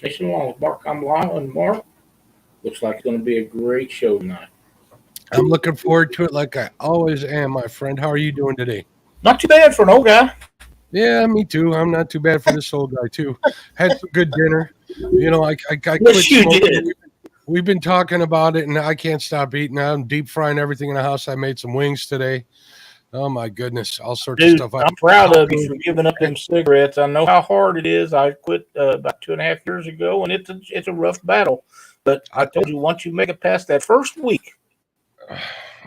Nation along with Mark. I'm Lyle, and Mark, looks like it's going to be a great show tonight. I'm looking forward to it like I always am, my friend. How are you doing today? Not too bad for an old guy. Yeah, me too. I'm not too bad for this old guy, too. Had some good dinner. I quit Yes, you smoking. did. We've been talking about it, and I can't stop eating. I'm deep frying everything in the house. I made some wings today. Oh, my goodness. All sorts Dude, of stuff. I'm proud of you for giving up them cigarettes. I know how hard it is. I quit about 2.5 years ago, and it's a rough battle. But I told you, once you make it past that first week,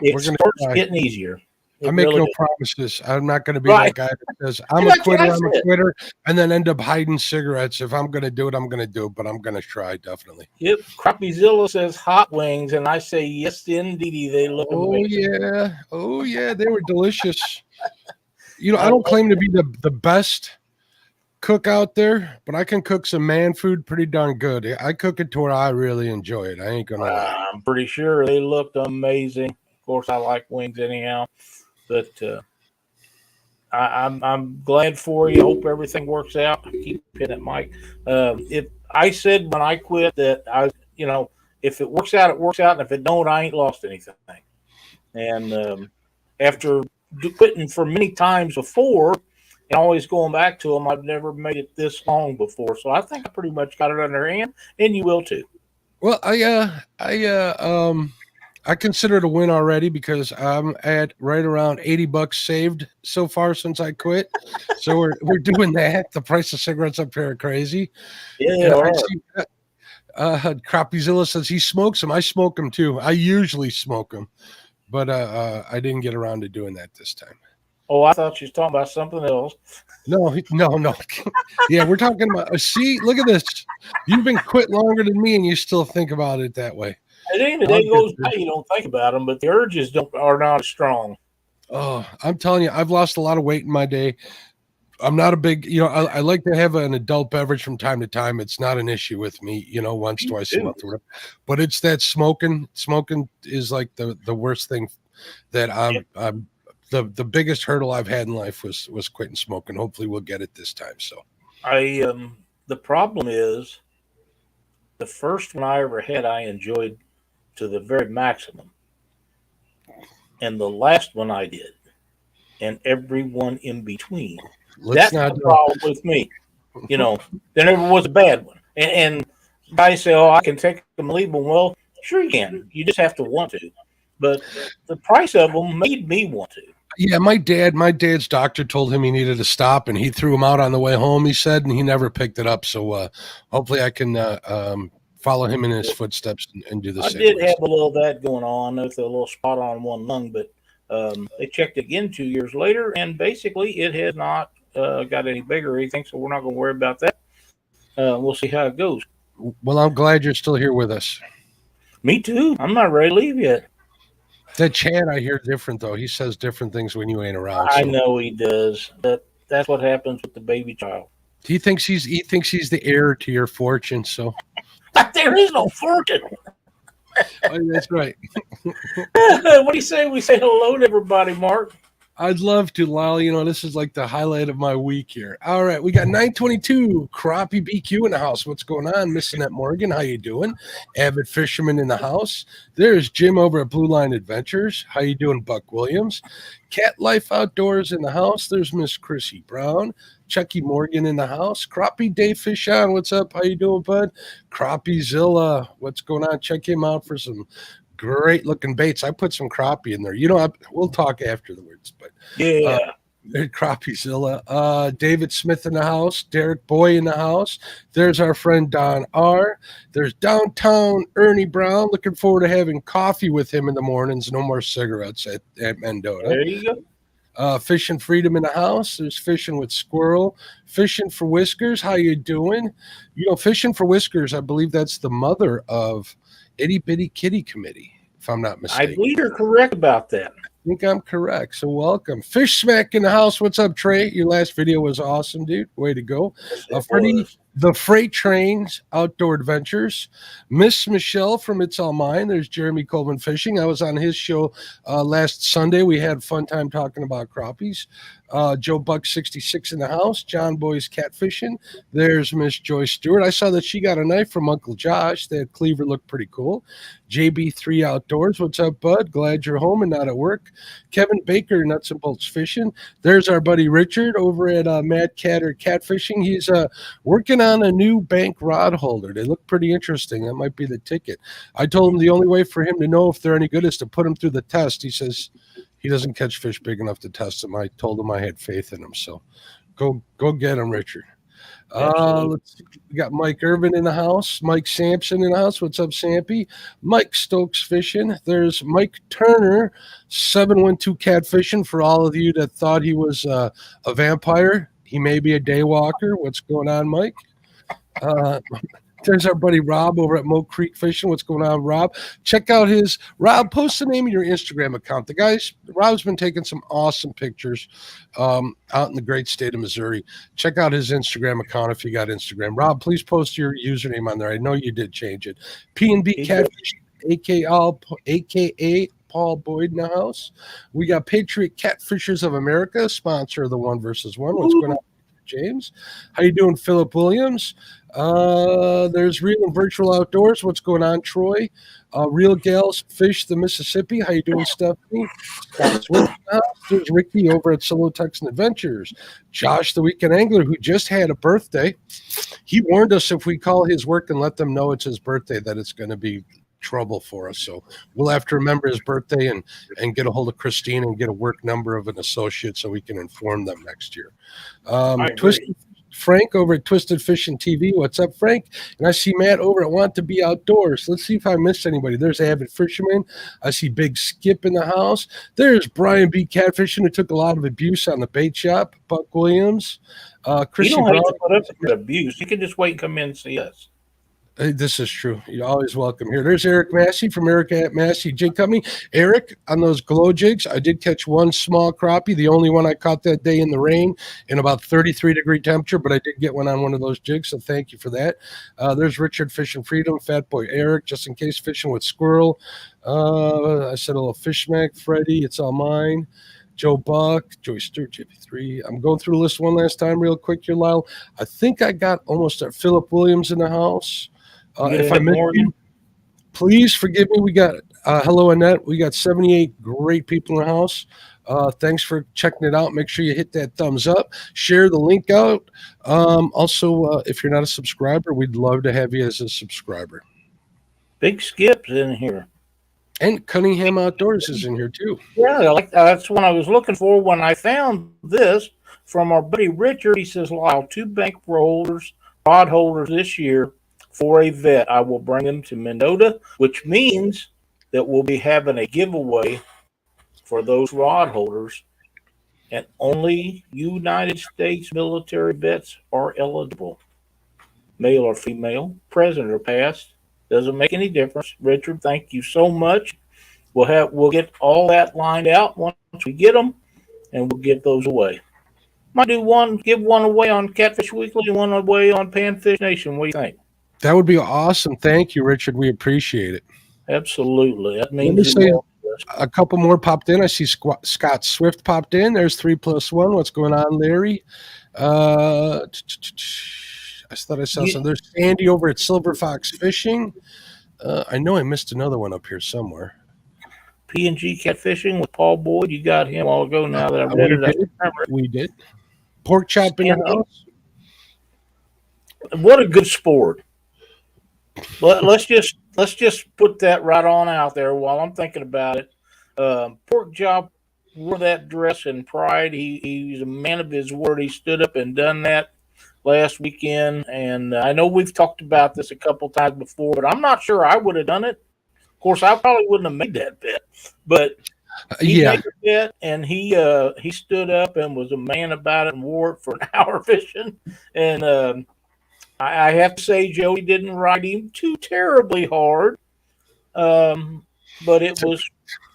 it starts getting easier. I make no promises. I'm not going to be that guy that says, I'm a quitter, and then end up hiding cigarettes. If I'm going to do it, I'm going to do it, but I'm going to try, definitely. Yep. Crappie Zilla says hot wings, and I say, yes, indeedy. They look amazing. Oh, yeah. They were delicious. I don't claim to be the best cook out there, but I can cook some man food pretty darn good. I cook it to where I really enjoy it. I ain't going to lie. I'm pretty sure they looked amazing. Of course, I like wings anyhow. But I'm glad for you. Hope everything works out. Keep hitting it, Mike. If I said when I quit that if it works out, it works out, and if it don't, I ain't lost anything. And after quitting for many times before and always going back to them, I've never made it this long before. So I think I pretty much got it under hand, and you will too. Well, I consider it a win already because I'm at right around $80 saved so far since I quit. So we're doing that. The price of cigarettes up here are crazy. Yeah. Crappie Zilla says he smokes them. I smoke them too. I usually smoke them, but I didn't get around to doing that this time. Oh, I thought you was talking about something else. No. Yeah, we're talking about. See, look at this. You've been quit longer than me, and you still think about it that way. At the end of the day goes by, you don't think about them, but the urges are not as strong. Oh, I'm telling you, I've lost a lot of weight in my day. I'm not a big, I like to have an adult beverage from time to time. It's not an issue with me, once, twice a month or whatever. But it's that smoking. Smoking is like the worst thing that I'm the biggest hurdle I've had in life was quitting smoking. Hopefully we'll get it this time. So the problem is the first one I ever had, I enjoyed to the very maximum. And the last one I did, and every one in between. That's the problem with me. There never was a bad one. And guys say, I can take them and leave them. Well, sure you can. You just have to want to. But the price of them made me want to. Yeah, my dad's doctor told him he needed to stop, and he threw him out on the way home, he said, and he never picked it up. So hopefully I can follow him in his footsteps and do the same. I did have a little of that going on with a little spot on one lung, but they checked again 2 years later, and basically it has not got any bigger or anything, so we're not going to worry about that. We'll see how it goes. Well, I'm glad you're still here with us. Me too. I'm not ready to leave yet. That Chad, I hear different, though. He says different things when you ain't around. I know he does. That's what happens with the baby child. He thinks he's the heir to your fortune, so... There is no fortune. Oh, that's right. What do you say? We say hello to everybody, Mark. I'd love to, Lyle. This is like the highlight of my week here. All right, we got 922 Crappie BQ in the house. What's going on? Missing at Morgan, how you doing? Avid fisherman in the house. There's Jim over at Blue Line Adventures. How you doing, Buck Williams? Cat Life Outdoors in the house. There's Miss Chrissy Brown. Chucky Morgan in the house. Crappie Dave Fish on. What's up? How you doing, bud? Crappie Zilla. What's going on? Check him out for some great looking baits. I put some crappie in there. We'll talk afterwards, but yeah. Crappie Zilla. David Smith in the house. Derek Boy in the house. There's our friend Don R. There's downtown Ernie Brown. Looking forward to having coffee with him in the mornings. No more cigarettes at Mendota. There you go. Fishing Freedom in the house. There's Fishing with Squirrel. Fishing for Whiskers. How you doing? Fishing for Whiskers, I believe that's the mother of Itty Bitty Kitty Committee, if I'm not mistaken. I believe you're correct about that. I think I'm correct. So welcome. Fish Smack in the house. What's up, Trey? Your last video was awesome, dude. Way to go. The Freight Trains Outdoor Adventures, Miss Michelle from It's All Mine. There's Jeremy Coleman Fishing. I was on his show last Sunday. We had a fun time talking about crappies. Joe Buck 66 in the house. John Boy's Catfishing. There's Miss Joyce Stewart. I saw that she got a knife from Uncle Josh. That cleaver looked pretty cool. JB3 Outdoors. What's up, bud? Glad you're home and not at work. Kevin Baker, Nuts and Bolts Fishing. There's our buddy Richard over at Mad Cat or Catfishing. He's working on a new bank rod holder. They look pretty interesting. That might be the ticket. I told him the only way for him to know if they're any good is to put him through the test. He says he doesn't catch fish big enough to test them. I told him I had faith in him. So go get him, Richard. Let's see. We got Mike Irvin in the house. Mike Sampson in the house. What's up, Sampy? Mike Stokes Fishing. There's Mike Turner, 712 Catfishing. For all of you that thought he was a vampire, he may be a day walker. What's going on, Mike? There's our buddy Rob over at Mo Creek Fishing. What's going on, Rob? Check out his Rob. Post the name of your Instagram account. Rob's been taking some awesome pictures out in the great state of Missouri. Check out his Instagram account if you got Instagram. Rob, please post your username on there. I know you did change it. P&B Catfish, aka Paul Boyd in the house. We got Patriot Catfishers of America, sponsor of the 1 vs. 1. What's going on, James? How you doing, Philip Williams? There's Real and Virtual Outdoors. What's going on, Troy? Real Gals Fish the Mississippi. How you doing, Stephanie? There's Ricky over at Solo Texan Adventures. Josh, the Weekend Angler, who just had a birthday. He warned us if we call his work and let them know it's his birthday that it's going to be trouble for us. So we'll have to remember his birthday and get a hold of Christine and get a work number of an associate so we can inform them next year. Twisted Frank over at Twisted Fishing TV. What's up, Frank? And I see Matt over at Want to Be Outdoors. Let's see if I missed anybody. There's Avid Fisherman. I see Big Skip in the house. There's Brian B. Catfishing, who took a lot of abuse on the bait shop. Buck Williams. You don't have to put up with abuse. You can just wait and come in and see us. This is true. You're always welcome here. There's Eric Massey from Eric at Massey Jig Company. Eric, on those glow jigs, I did catch one small crappie, the only one I caught that day in the rain in about 33-degree temperature, but I did get one on one of those jigs, so thank you for that. There's Richard Fishing Freedom, Fat Boy Eric, just in case fishing with squirrel. I said a little fish mag, Freddie, It's All Mine. Joe Buck, Joey Stewart, JP3. I'm going through the list one last time real quick here, Lyle. I think I got almost at Philip Williams in the house. If I missed you, please forgive me. We got hello, Annette. We got 78 great people in the house. Thanks for checking it out. Make sure you hit that thumbs up. Share the link out. Also, if you're not a subscriber, we'd love to have you as a subscriber. Big Skip's in here. And Cunningham Outdoors is in here too. Yeah, that's what I was looking for when I found this from our buddy Richard. He says, Lyle, 2 bank rod holders this year for a vet. I will bring them to Mendota, which means that we'll be having a giveaway for those rod holders, and only United States military vets are eligible. Male or female, present or past, doesn't make any difference. Richard, thank you so much. We'll get all that lined out once we get them, and we'll give those away. Might give one away on Catfish Weekly and one away on Panfish Nation. What do you think? That would be awesome. Thank you, Richard. We appreciate it. Absolutely. That means Let me say a couple more popped in. I see Scott Swift popped in. There's 3+1. What's going on, Larry? I thought I saw some. There's Sandy over at Silver Fox Fishing. I know I missed another one up here somewhere. P&G Catfishing with Paul Boyd. You got him all ago now that I read it. We did. Pork Chop in the house. What a good sport. Let's just put that right on out there while I'm thinking about it. Pork Chop wore that dress in pride. He's a man of his word. He stood up and done that last weekend. And I know we've talked about this a couple times before, but I'm not sure I would have done it. Of course, I probably wouldn't have made that bet. But he made a bet, and he stood up and was a man about it and wore it for an hour fishing. And I have to say, Joey didn't ride him too terribly hard, but it was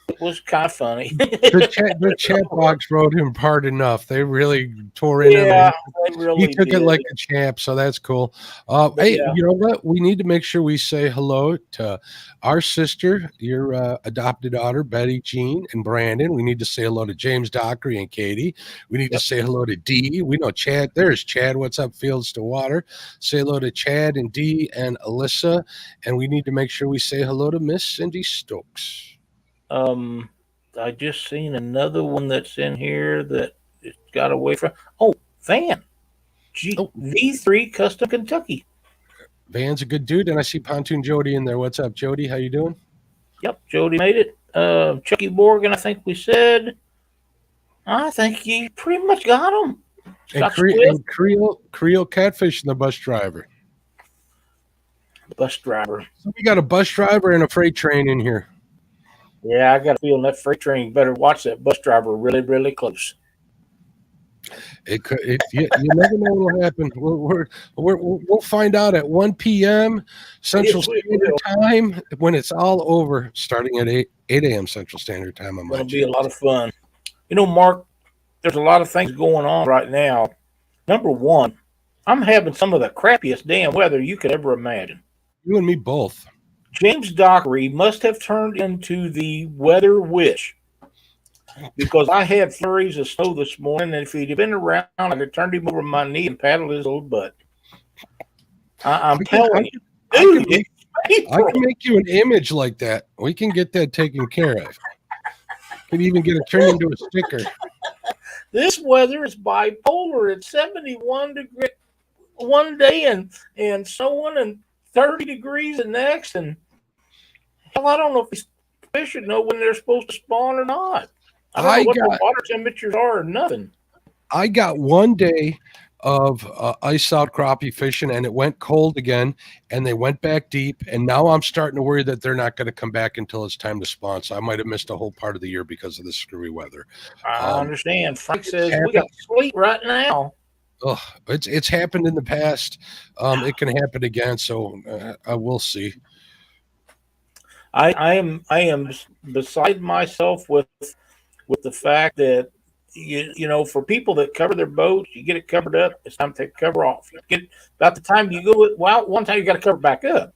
It was kind of funny. The chat box wrote him hard enough. They really tore in him. Yeah, they He really took it did. like a champ, so that's cool. But Hey, yeah, you know what? We need to make sure we say hello to our sister, your adopted daughter, Betty Jean and Brandon. We need to say hello to James Dockery and Katie. We need to yep. say hello to Dee. We know Chad. There's Chad. What's up, Fields to Water? Say hello to Chad and Dee and Alyssa. And we need to make sure we say hello to Miss Cindy Stokes. Um, I just seen another one that's in here that it got away from. Oh, Van Oh, V3 Custom Kentucky. Van's a good dude, and I see Pontoon Jody in there. What's up, Jody? How you doing? Yep, Jody made it. Chucky Morgan, I think we said. I think he pretty much got him. And, Scott Swift, Creole Catfish and the bus driver. the bus driver. So we got a bus driver and a freight train in here. Yeah, I got a feeling that freight train better watch that bus driver really, really close. It could. You never know what will happen. We'll find out at 1 p.m. Central Yes, we Standard will. Time when it's all over, starting at 8 a.m. Central Standard Time on It's my going to be a channel. lot of fun. You know, Mark, there's a lot of things going on right now. Number one, I'm having some of the crappiest damn weather you could ever imagine. You and me both. James Dockery must have turned into the weather witch because I had flurries of snow this morning, and if he'd have been around, I'd have turned him over my knee and paddled his old butt. I'm telling you, dude, I can make you an image like that. We can get that taken care of. Can even get it turned into a sticker. this weather is bipolar. It's 71 degrees one day and snowing and 30 degrees the next. And hell, I don't know if these fish should know when they're supposed to spawn or not. I don't know what the water temperatures are or nothing. I got one day of ice out crappie fishing, and it went cold again, and they went back deep. And now I'm starting to worry that they're not going to come back until it's time to spawn. So I might have missed a whole part of the year because of the screwy weather. I understand. Frank says we got sleet right now. Oh, it's happened in the past. It can happen again. So we'll see. I am beside myself with the fact that you know, for people that cover their boats, you get it covered up. It's time to take the cover off. You get about the time you go. Well, one time you got to cover it back up.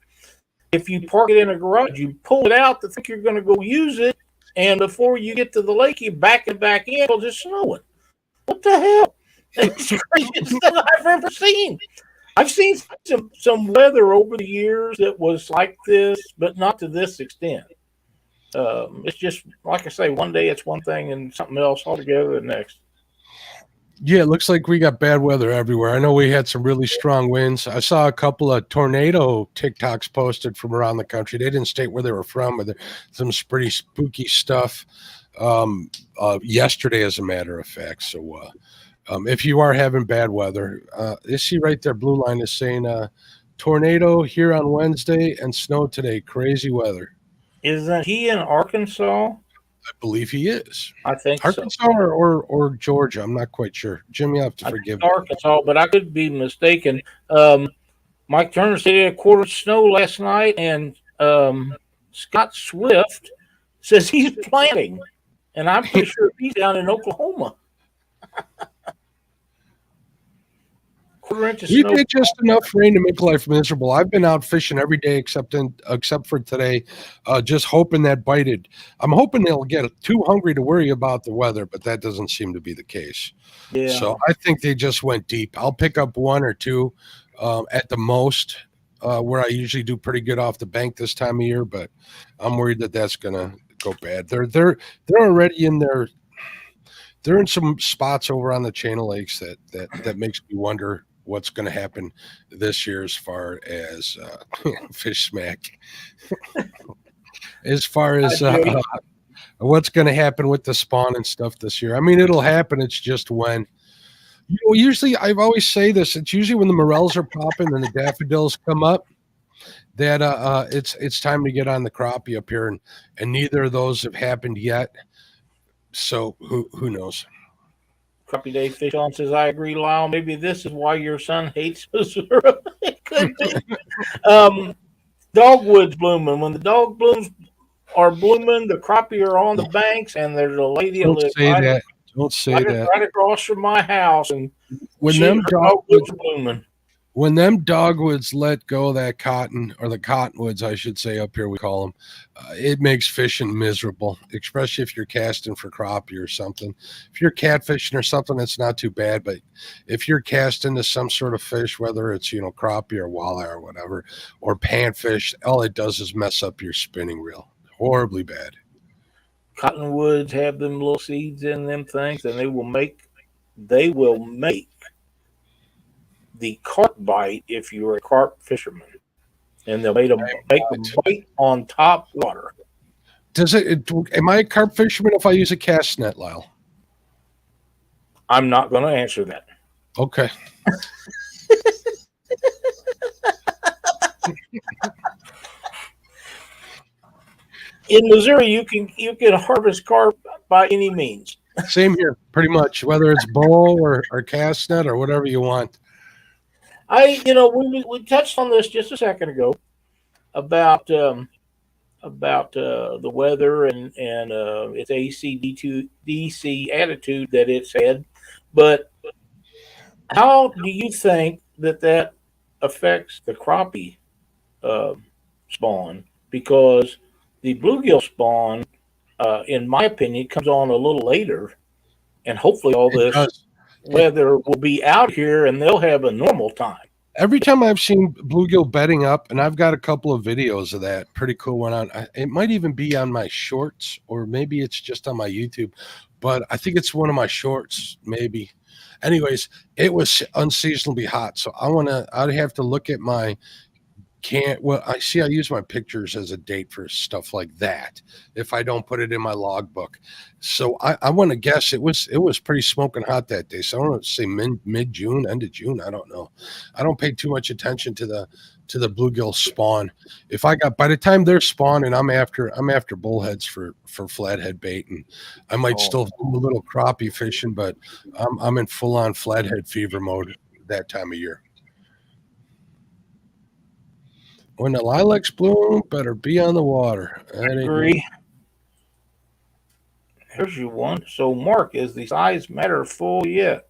If you park it in a garage, you pull it out to think you're going to go use it, and before you get to the lake, you back it back in. It'll just snow it. What the hell? It's the craziest thing I've ever seen. I've seen some weather over the years that was like this, but not to this extent. It's just like I say, one day it's one thing and something else altogether the next. Yeah, it looks like we got bad weather everywhere. I know we had some really strong winds. I saw a couple of tornado TikToks posted from around the country. They didn't state where they were from, but some pretty spooky stuff yesterday, as a matter of fact. So if you are having bad weather, you see right there, Blue Line is saying tornado here on Wednesday and snow today. Crazy weather. Isn't he in Arkansas? I believe he is. I think Arkansas so. or Georgia. I'm not quite sure. Jim, you have to forgive me. Arkansas, but I could be mistaken. Mike Turner said he had a quarter of snow last night, and Scott Swift says he's planting, and I'm pretty sure he's down in Oklahoma. We've had just enough rain to make life miserable. I've been out fishing every day except for today, just hoping that bited. I'm hoping they'll get too hungry to worry about the weather, but that doesn't seem to be the case. Yeah. So I think they just went deep. I'll pick up one or two at the most, where I usually do pretty good off the bank this time of year, but I'm worried that that's gonna go bad. They're already in there. They're in some spots over on the Channel Lakes that makes me wonder what's going to happen this year as far as fish smack. As far as what's going to happen with the spawn and stuff this year. I mean, it'll happen. It's just when. You know, usually, I've always say this. It's usually when the morels are popping and the daffodils come up that it's time to get on the crappie up here, and neither of those have happened yet. So who knows? Crappie Day Fish On says, I agree, Lyle. Maybe this is why your son hates Missouri. It could be. Dogwood's blooming. When the dog blooms, are blooming, the crappie are on the banks, and there's a lady that Don't lives say that. Don't say that. right across from my house, and When her them dogwoods are blooming. when them dogwoods let go that cotton, or the cottonwoods, I should say, up here we call them, it makes fishing miserable, especially if you're casting for crappie or something. If you're catfishing or something, it's not too bad. But if you're casting to some sort of fish, whether it's crappie or walleye or whatever, or panfish, all it does is mess up your spinning reel. Horribly bad. Cottonwoods have them little seeds in them things, and they will make the carp bite if you're a carp fisherman, and they'll make them bite on top water. Am I a carp fisherman if I use a cast net, Lyle? I'm not going to answer that. Okay. In Missouri, you can harvest carp by any means. Same here, pretty much, whether it's bow or cast net or whatever you want. We touched on this just a second ago about the weather and its AC/DC attitude that it's had, but how do you think that affects the crappie spawn? Because the bluegill spawn, in my opinion, comes on a little later, and hopefully all this weather will be out here and they'll have a normal time. Every time I've seen bluegill bedding up, and I've got a couple of videos of that, pretty cool one on. It might even be on my shorts, or maybe it's just on my YouTube, but I think it's one of my shorts, maybe. Anyways, it was unseasonably hot, so I'd have to look at my I use my pictures as a date for stuff like that if I don't put it in my logbook. So I want to guess it was pretty smoking hot that day. So I don't say mid June, end of June. I don't know. I don't pay too much attention to the bluegill spawn. By the time they're spawning, I'm after bullheads for flathead bait, and I might still do a little crappie fishing, but I'm in full on flathead fever mode that time of year. When the lilacs bloom, better be on the water. I agree. Here's your one. So, Mark, is the size matter full yet?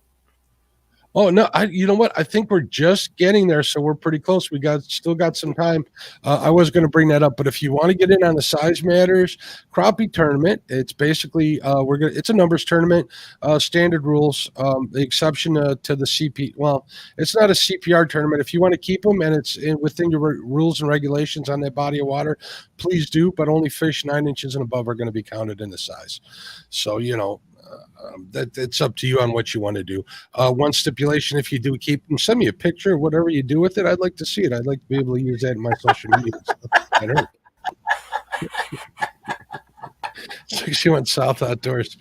Oh no! You know what? I think we're just getting there, so we're pretty close. We still got some time. I was going to bring that up, but if you want to get in on the size matters crappie tournament, it's basically it's a numbers tournament, standard rules. The exception to the CP. Well, it's not a CPR tournament. If you want to keep them and it's within your rules and regulations on that body of water, please do. But only fish 9 inches and above are going to be counted in the size. So it's up to you on what you want to do. One stipulation: if you do keep them, send me a picture. Whatever you do with it, I'd like to see it. I'd like to be able to use that in my social media. So she went south outdoors.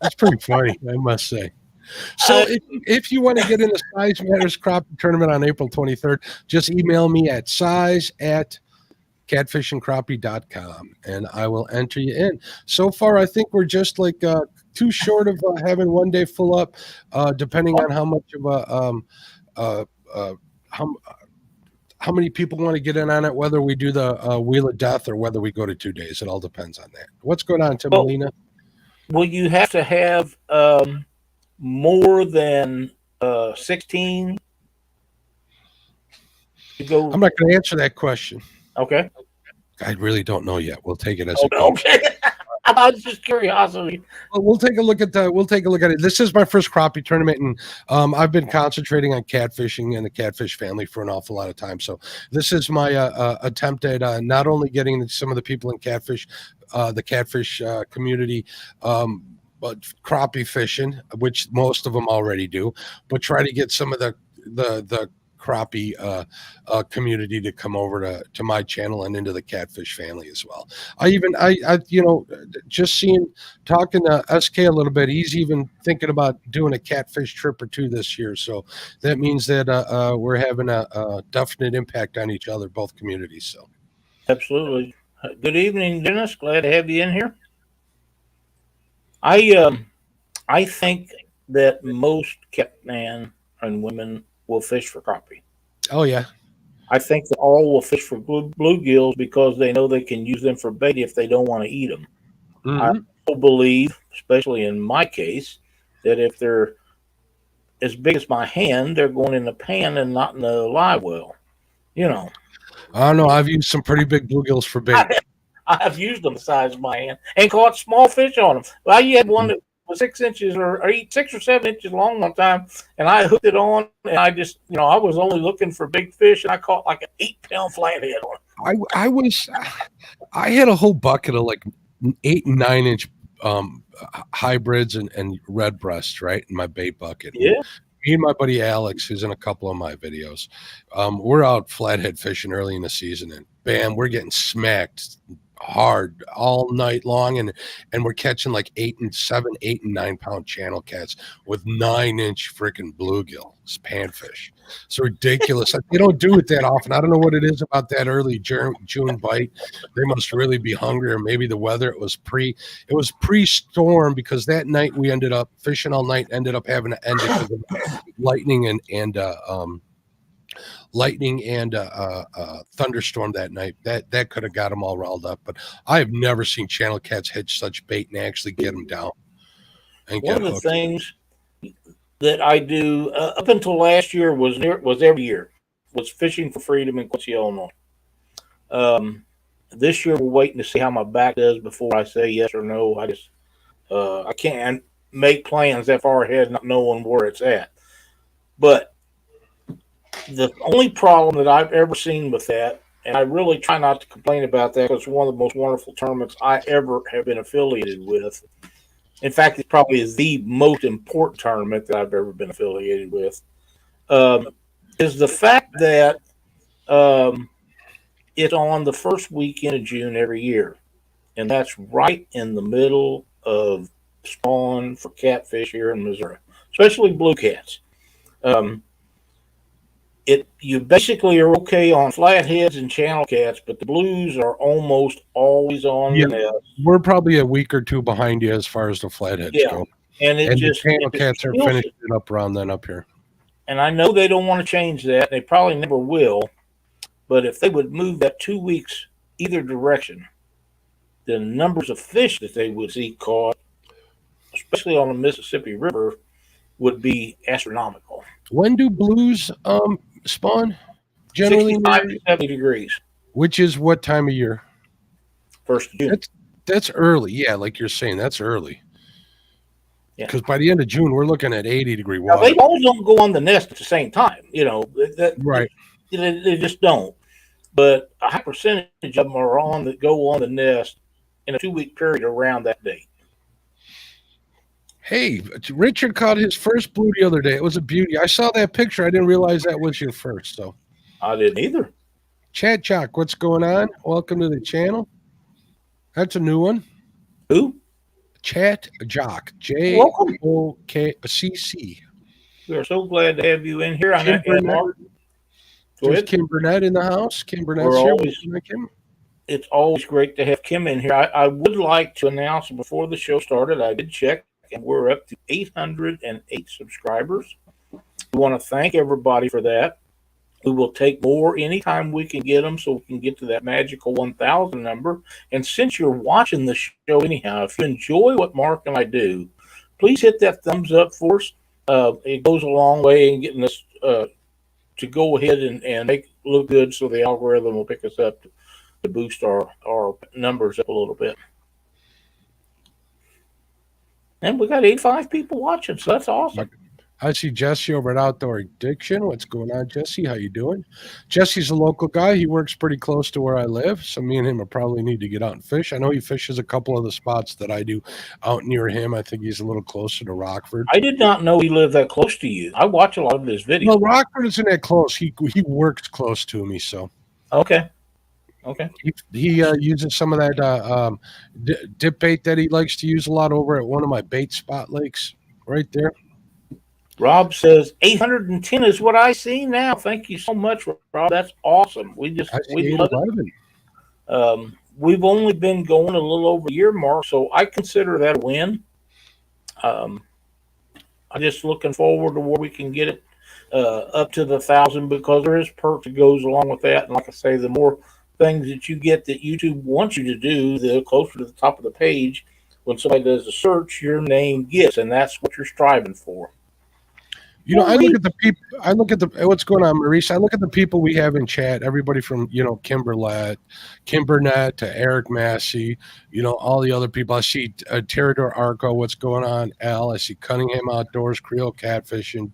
That's pretty funny, I must say. So if you want to get in the Size Matters Crappie Tournament on April 23rd, just email me at size@catfishandcrappie.com and I will enter you in. So far, I think we're just like too short of having one day full up, depending on how much of how many people want to get in on it, whether we do the Wheel of Death or whether we go to 2 days. It all depends on that. What's going on, Timalina? Will you have to have more than 16 to go? I'm not going to answer that question. Okay. I really don't know yet. We'll take it as okay. I was just curiosity. Well, we'll take a look at it. This is my first crappie tournament, and I've been concentrating on catfishing and the catfish family for an awful lot of time. So this is my attempt at not only getting some of the people in the catfish community, but crappie fishing, which most of them already do, but try to get some of the crappie community to come over to my channel and into the catfish family as well. I just talking to SK a little bit, he's even thinking about doing a catfish trip or 2 this year. So that means that we're having a definite impact on each other, both communities. So absolutely. Good evening, Dennis. Glad to have you in here. I think that most catman and women will fish for crappie. Oh yeah. I think that all will fish for bluegills because they know they can use them for bait if they don't want to eat them. I Mm-hmm. also believe, especially in my case, that if they're as big as my hand, they're going in the pan and not in the live well. You know, I don't know. I've used some pretty big bluegills for bait. I've used them the size of my hand and caught small fish on them. Well, you had one that was 6 inches or 6 or 7 inches long one time, and I hooked it on, and I just, I was only looking for big fish, and I caught like an 8 pound flathead on it. I had a whole bucket of like 8 and 9 inch hybrids and red breasts, right, in my bait bucket. And Yeah. me and my buddy Alex, who's in a couple of my videos, we're out flathead fishing early in the season, and bam, we're getting smacked hard all night long, and we're catching like 8 and 7, 8 and 9 pound channel cats with 9 inch freaking bluegill. It's panfish. It's ridiculous. They don't do it that often. I don't know what it is about that early June bite. They must really be hungry, or maybe the weather. It was pre-storm, because that night we ended up fishing all night. Ended up having to end it because of lightning and thunderstorm that night. That could have got them all riled up. But I have never seen channel cats hit such bait and actually get them down and One get of the hooked. things that I do up until last year was every year was fishing for freedom in Quincy, Illinois. This year we're waiting to see how my back does before I say yes or no. I can't make plans that far ahead, not knowing where it's at. But the only problem that I've ever seen with that, and I really try not to complain about that because it's one of the most wonderful tournaments I ever have been affiliated with. In fact, it probably is the most important tournament that I've ever been affiliated with. Is the fact that it's on the first weekend of June every year, and that's right in the middle of spawn for catfish here in Missouri, especially blue cats. Um, you basically are okay on flatheads and channel cats, but the blues are almost always on Yeah, the nest. we're probably a week or two behind you as far as the flatheads Yeah, go. and And the channel cats are kills finishing it. it up around then up here. And I know they don't want to change that. They probably never will. But if they would move that 2 weeks either direction, the numbers of fish that they would see caught, especially on the Mississippi River, would be astronomical. When do blues spawn? Generally, 65 to 70 degrees, which is what time of year? 1st of June. That's early. Yeah, like you're saying, that's early. Yeah. Because by the end of June, we're looking at 80-degree Now, water. they all don't go on the nest at the same time. Right. They just don't. But a high percentage of them are go on the nest in a 2 week period around that date. Hey, Richard caught his first blue the other day. It was a beauty. I saw that picture. I didn't realize that was your first. So, I didn't either. Chat Jock, what's going on? Welcome to the channel. That's a new one. Who? Chat Jock. Welcome. JOKCC. We are so glad to have you in here. Kim Burnett. There's Kim Burnett in the house. Kim Burnett's here. Kim. It's always great to have Kim in here. I would like to announce before the show started, I did check, and we're up to 808 subscribers. We want to thank everybody for that. We will take more anytime we can get them, so we can get to that magical 1,000 number. And since you're watching the show anyhow, if you enjoy what Mark and I do, please hit that thumbs up for us. It goes a long way in getting us to go ahead and make it look good, so the algorithm will pick us up to boost our numbers up a little bit. And we got 85 people watching, so that's awesome. I see Jesse over at Outdoor Addiction. What's going on, Jesse? How you doing? Jesse's a local guy. He works pretty close to where I live, so me and him will probably need to get out and fish. I know he fishes a couple of the spots that I do out near him. I think he's a little closer to Rockford. I did not know he lived that close to you. I watch a lot of his videos. Well, Rockford isn't that close. He works close to me, so. Okay. He uses some of that dip bait that he likes to use a lot over at one of my bait spot lakes right there. Rob says 810 is what I see now. Thank you so much, Rob. That's awesome. We love it. We've only been going a little over a year, Mark, so I consider that a win. I'm just looking forward to where we can get it up to the 1,000 because there is perks that goes along with that. And like I say, the more things that you get that YouTube wants you to do, the closer to the top of the page. When somebody does a search, your name gets, and that's what you're striving for. You know, I look at the people. I look at the what's going on, Maurice. I look at the people we have in chat. Everybody from Kimbernet to Eric Massey. All the other people. I see Terador Arco. What's going on, Al? I see Cunningham Outdoors, Creole Catfishing.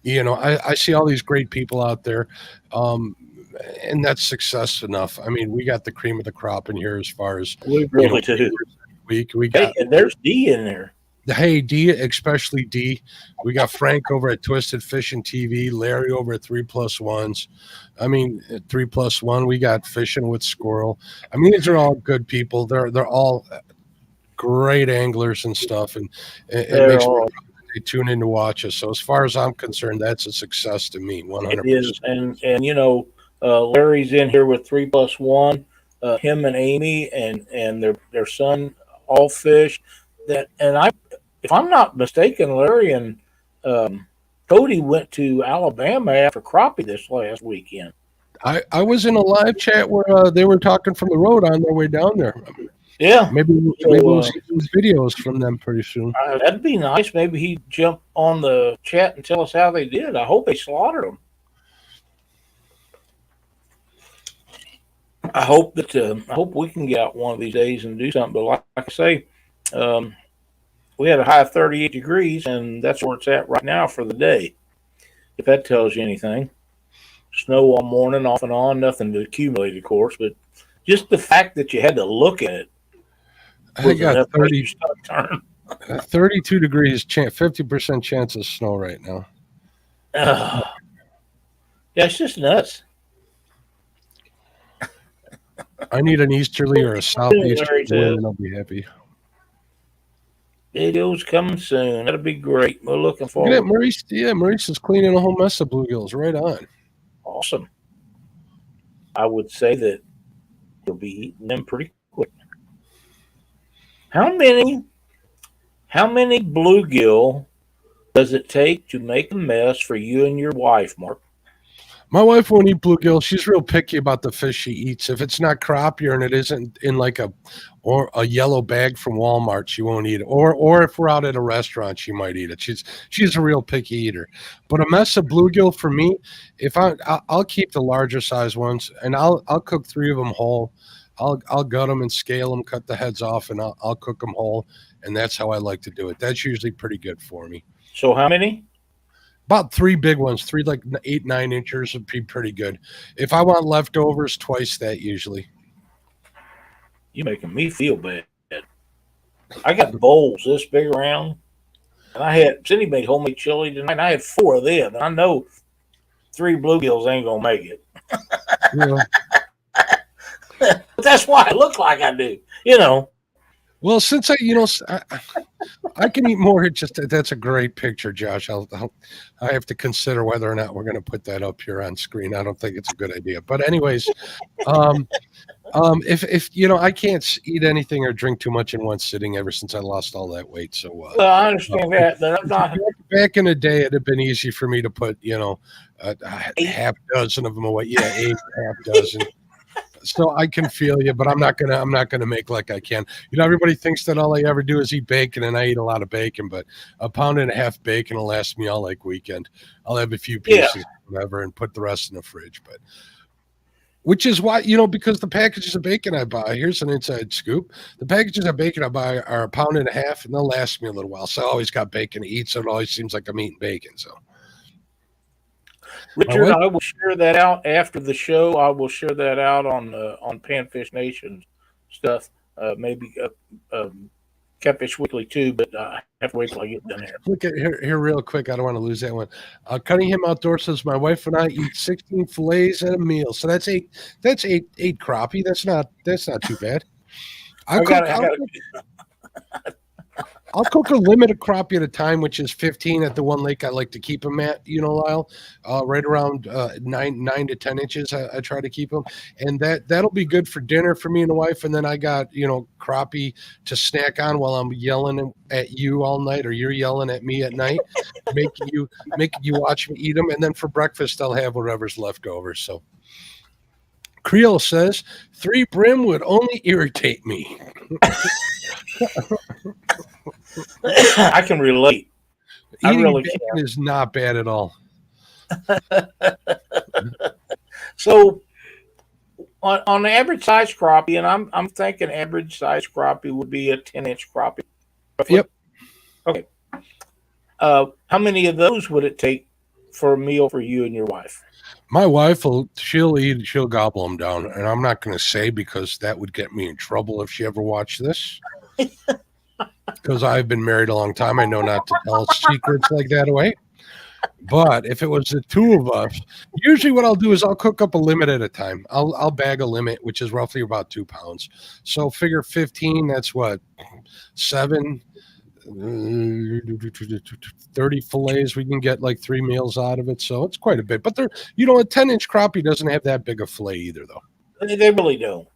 I see all these great people out there, and that's success enough. I mean, we got the cream of the crop in here as far as we really do. We got. And there's D in there. Hey, D, especially D. We got Frank over at Twisted Fishing TV, Larry over at 3+1s. I mean, 3+1. We got Fishing with Squirrel. I mean, these are all good people. They're all great anglers and stuff, and it makes me they tune in to watch us. So as far as I'm concerned, that's a success to me. 100%. It is, and Larry's in here with 3+1. Him and Amy and their son all fish. That and if I'm not mistaken, Larry and Cody went to Alabama after crappie this last weekend. I was in a live chat where they were talking from the road on their way down there. Yeah, maybe we'll see those videos from them pretty soon. That'd be nice. Maybe he'd jump on the chat and tell us how they did. I hope they slaughtered them. I hope we can get out one of these days and do something. But like I say. We had a high of 38 degrees, and that's where it's at right now for the day. If that tells you anything. Snow all morning, off and on, nothing to accumulate, of course, but just the fact that you had to look at it. I got 32 degrees, 50% chance of snow right now. Yeah, it's just nuts. I need an easterly or a southeasterly wind, and I'll be happy. Videos coming soon. That'll be great. We're looking forward. Look at Maurice. Yeah, Maurice is cleaning a whole mess of bluegills. Right on. Awesome. I would say that you'll be eating them pretty quick. How many bluegill does it take to make a mess for you and your wife, Mark? My wife won't eat bluegill. She's real picky about the fish she eats. If it's not crappie and it isn't in like a yellow bag from Walmart, she won't eat it. Or if we're out at a restaurant, she might eat it. She's a real picky eater. But a mess of bluegill for me, if I'll keep the larger size ones and I'll cook 3 of them whole. I'll gut them and scale them, cut the heads off, and I'll cook them whole. And that's how I like to do it. That's usually pretty good for me. So how many? About 3 big ones, 3 like 8-9 inchers would be pretty good. If I want leftovers, twice that usually. You're making me feel bad. I got bowls this big around, and Cindy made homemade chili tonight. And I had 4 of them, and I know 3 bluegills ain't gonna make it. Yeah. But that's why I look like I do, Well, since I can eat more. That's a great picture, Josh. I have to consider whether or not we're going to put that up here on screen. I don't think it's a good idea. But anyways, if I can't eat anything or drink too much in one sitting ever since I lost all that weight. So well, I understand that. But I'm not. Back in the day, it'd have been easy for me to put a half dozen of them away. Yeah, 8 half dozen. So I can feel you, but I'm not gonna make like I can. Everybody thinks that all I ever do is eat bacon, and I eat a lot of bacon, but 1.5 pounds bacon will last me all like weekend. I'll have a few pieces, whatever, and put the rest in the fridge. But which is why, because the packages of bacon I buy, here's an inside scoop. The packages of bacon I buy are 1.5 pounds, and they'll last me a little while. So I always got bacon to eat, so it always seems like I'm eating bacon. So. Richard, I will share that out after the show. I will share that out on Panfish Nation stuff. Maybe Catfish Weekly too, but I have to wait till I get done here. Look at here real quick. I don't want to lose that one. Cunningham Outdoor says my wife and I eat 16 fillets at a meal, so that's eight crappie. That's not too bad. I'll cook a limited crappie at a time, which is 15 at the one lake I like to keep them at, Lyle, right around 9 to 10 inches. I try to keep them, and that'll be good for dinner for me and the wife. And then I got crappie to snack on while I'm yelling at you all night, or you're yelling at me at night, making you watch me eat them. And then for breakfast, I'll have whatever's left over. So. Creel says 3 brim would only irritate me. I can relate. Eating really bacon is not bad at all. So, on the average size crappie, and I'm thinking average size crappie would be a 10-inch crappie. Yep. Okay. How many of those would it take for a meal for you and your wife? My wife she'll gobble them down, and I'm not going to say because that would get me in trouble if she ever watched this. Because I've been married a long time, I know not to tell secrets like that away. But if it was the two of us, usually what I'll do is I'll cook up a limit at a time. I'll bag a limit, which is roughly about 2 pounds. So figure 15. That's what 7. 30 fillets, we can get like 3 meals out of it, so it's quite a bit. But a 10-inch crappie doesn't have that big a fillet either, though. They really don't.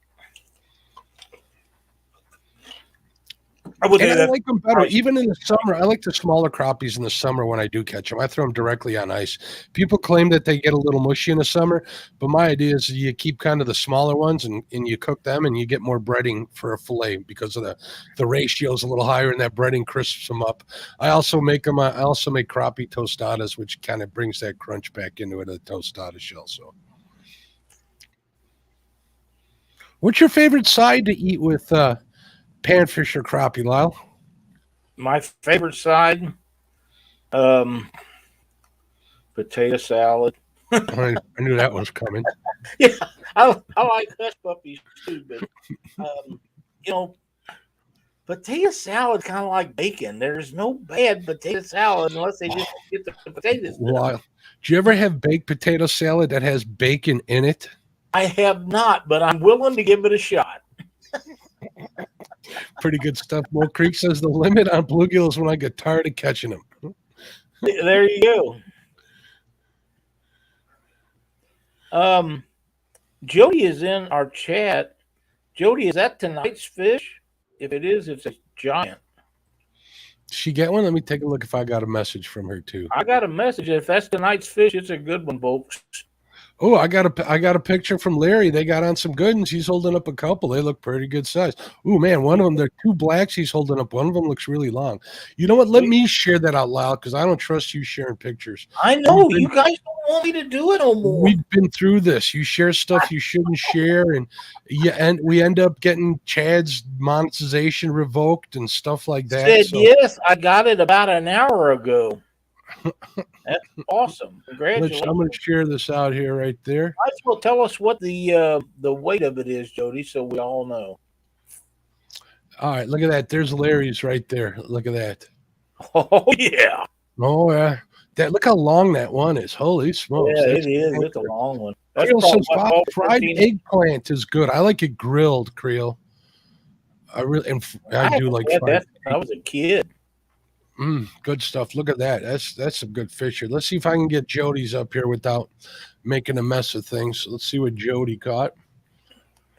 I like them better, even in the summer. I like the smaller crappies in the summer when I do catch them. I throw them directly on ice. People claim that they get a little mushy in the summer, but my idea is you keep kind of the smaller ones and you cook them, and you get more breading for a fillet because of the ratio is a little higher, and that breading crisps them up. I also make crappie tostadas, which kind of brings that crunch back into it, a tostada shell. So, what's your favorite side to eat with panfish or crappie, Lyle? My favorite side, potato salad. I knew that was coming. Yeah, I like hush puppies too, but potato salad kind of like bacon. There's no bad potato salad unless they just get the potatoes. Lyle, do you ever have baked potato salad that has bacon in it? I have not, but I'm willing to give it a shot. Pretty good stuff. Mo Creek says the limit on bluegills when I get tired of catching them. There you go. Jody is in our chat. Jody, is that tonight's fish? If it is, it's a giant. Did she get one? Let me take a look if I got a message from her too. I got a message. If that's tonight's fish, it's a good one, folks. Oh, I got a picture from Larry. They got on some good ones. He's holding up a couple. They look pretty good size. Oh man, one of them, they're 2 blacks he's holding up. One of them looks really long. You know what? Let me share that out loud because I don't trust you sharing pictures. I know you guys don't want me to do it no more. We've been through this. You share stuff you shouldn't share, and we end up getting Chad's monetization revoked and stuff like that. Yes, I got it about an hour ago. That's awesome. Congratulations. I'm going to share this out here right there. Might as well tell us what the weight of it is, Jody, so we all know. All right, look at that. There's Larry's right there. Look at that. Oh, yeah. Oh, yeah. Look how long that one is. Holy smokes. Yeah, it is. It's a long one. Creel says fried eggplant is good. I like it grilled, Creel. I do like fried. I was a kid. Good stuff. Look at that. That's some good fish here. Let's see if I can get Jody's up here without making a mess of things. Let's see what Jody caught.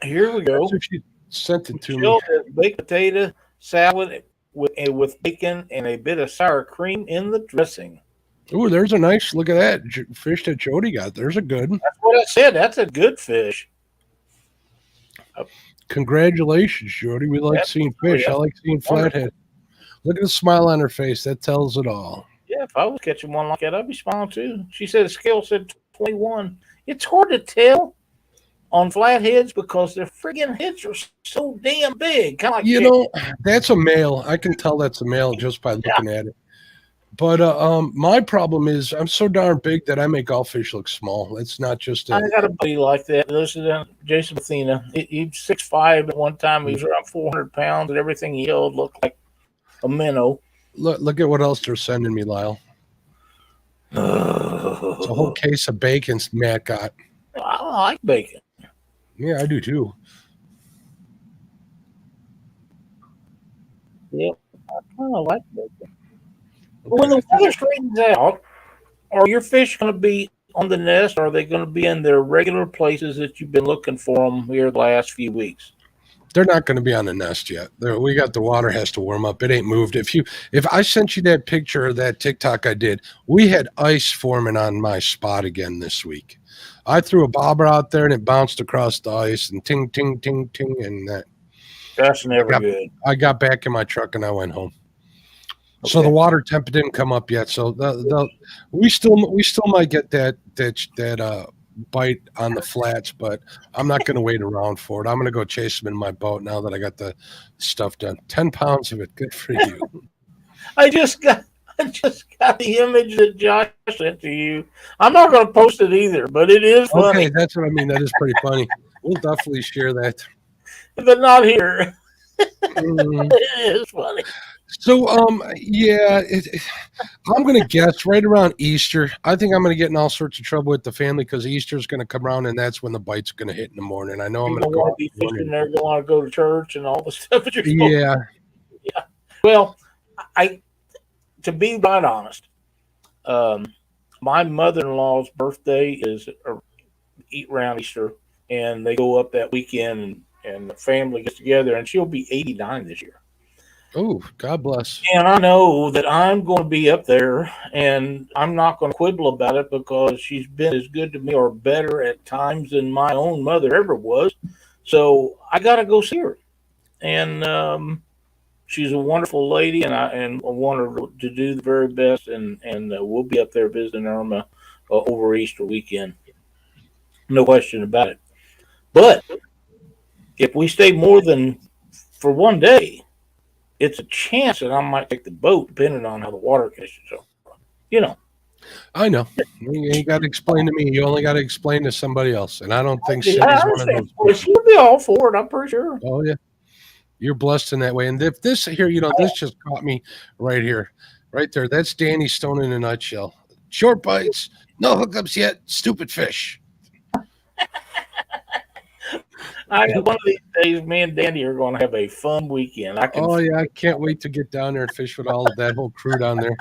Here we go. She sent it to me. Baked potato salad with bacon and a bit of sour cream in the dressing. Oh, there's a nice look at that fish that Jody got. There's a good. That's what I said. That's a good fish. Congratulations, Jody. We like seeing fish. I like seeing flathead. Look at the smile on her face. That tells it all. Yeah, if I was catching one like that, I'd be smiling too. She said the scale said 21. It's hard to tell on flatheads because their friggin' heads are so damn big. Kind of like that's a male. I can tell that's a male just by looking at it. But my problem is I'm so darn big that I make all fish look small. It's not just I got a buddy like that. This is Jason Athena. He's 6'5". At one time, he was around 400 pounds, and everything he held looked like a minnow. Look at what else they're sending me, Lyle. It's a whole case of bacon Matt got. I like bacon. Yeah, I do too. Yep. kind of like that. When Okay, the weather straightens out, are your fish going to be on the nest? Or are they going to be in their regular places that you've been looking for them here the last few weeks? they're not going to be on the nest yet. We got the water has to warm up. It ain't moved. If I sent you that picture of that TikTok I did, we had ice forming on my spot again this week. I threw a bobber out there and it bounced across the ice and ting ting ting ting and that. That's never got, good. I got back in my truck and I went home. So Okay. the water temp didn't come up yet. So we still might get that bite on the flats, but I'm not going to wait around for it. I'm going to go chase them in my boat now that I got the stuff done. 10 pounds of it. Good for you. I just got the image that Josh sent to you. I'm not going to post it either, but it is funny. Okay, that's what I mean. That is pretty funny. We'll definitely share that. But not here. Mm. It is funny. So, yeah, I'm going to guess right around Easter. I think I'm going to get in all sorts of trouble with the family because Easter's going to come around and that's when the bite's going to hit in the morning. I know I'm going to go want out to be in the morning. fishing there, you want to go to church and all the stuff that you're supposed Yeah. Yeah. Well, to be right honest, my mother-in-law's birthday is around Easter, and they go up that weekend, and the family gets together, and she'll be 89 this year. Oh, God bless. And I know that I'm going to be up there, and I'm not going to quibble about it because she's been as good to me or better at times than my own mother ever was. So I got to go see her, and she's a wonderful lady, and I want her to do the very best, and we'll be up there visiting Irma over Easter weekend, no question about it. But if we stay more than for one day, it's a chance that I might take the boat, depending on how the water conditions are. You know, I know. You ain't got to explain to me. You only got to explain to somebody else. And I don't think I Cindy's one of understand. those Well, people. she'll be all for it. I'm pretty sure. Oh, yeah. You're blessed in that way. And if this here, this just caught me right here, right there. That's Danny Stone in a nutshell. Short bites, no hookups yet, stupid fish. One of these days, me and Danny are going to have a fun weekend. Oh, yeah. I can't wait to get down there and fish with all of that whole crew down there.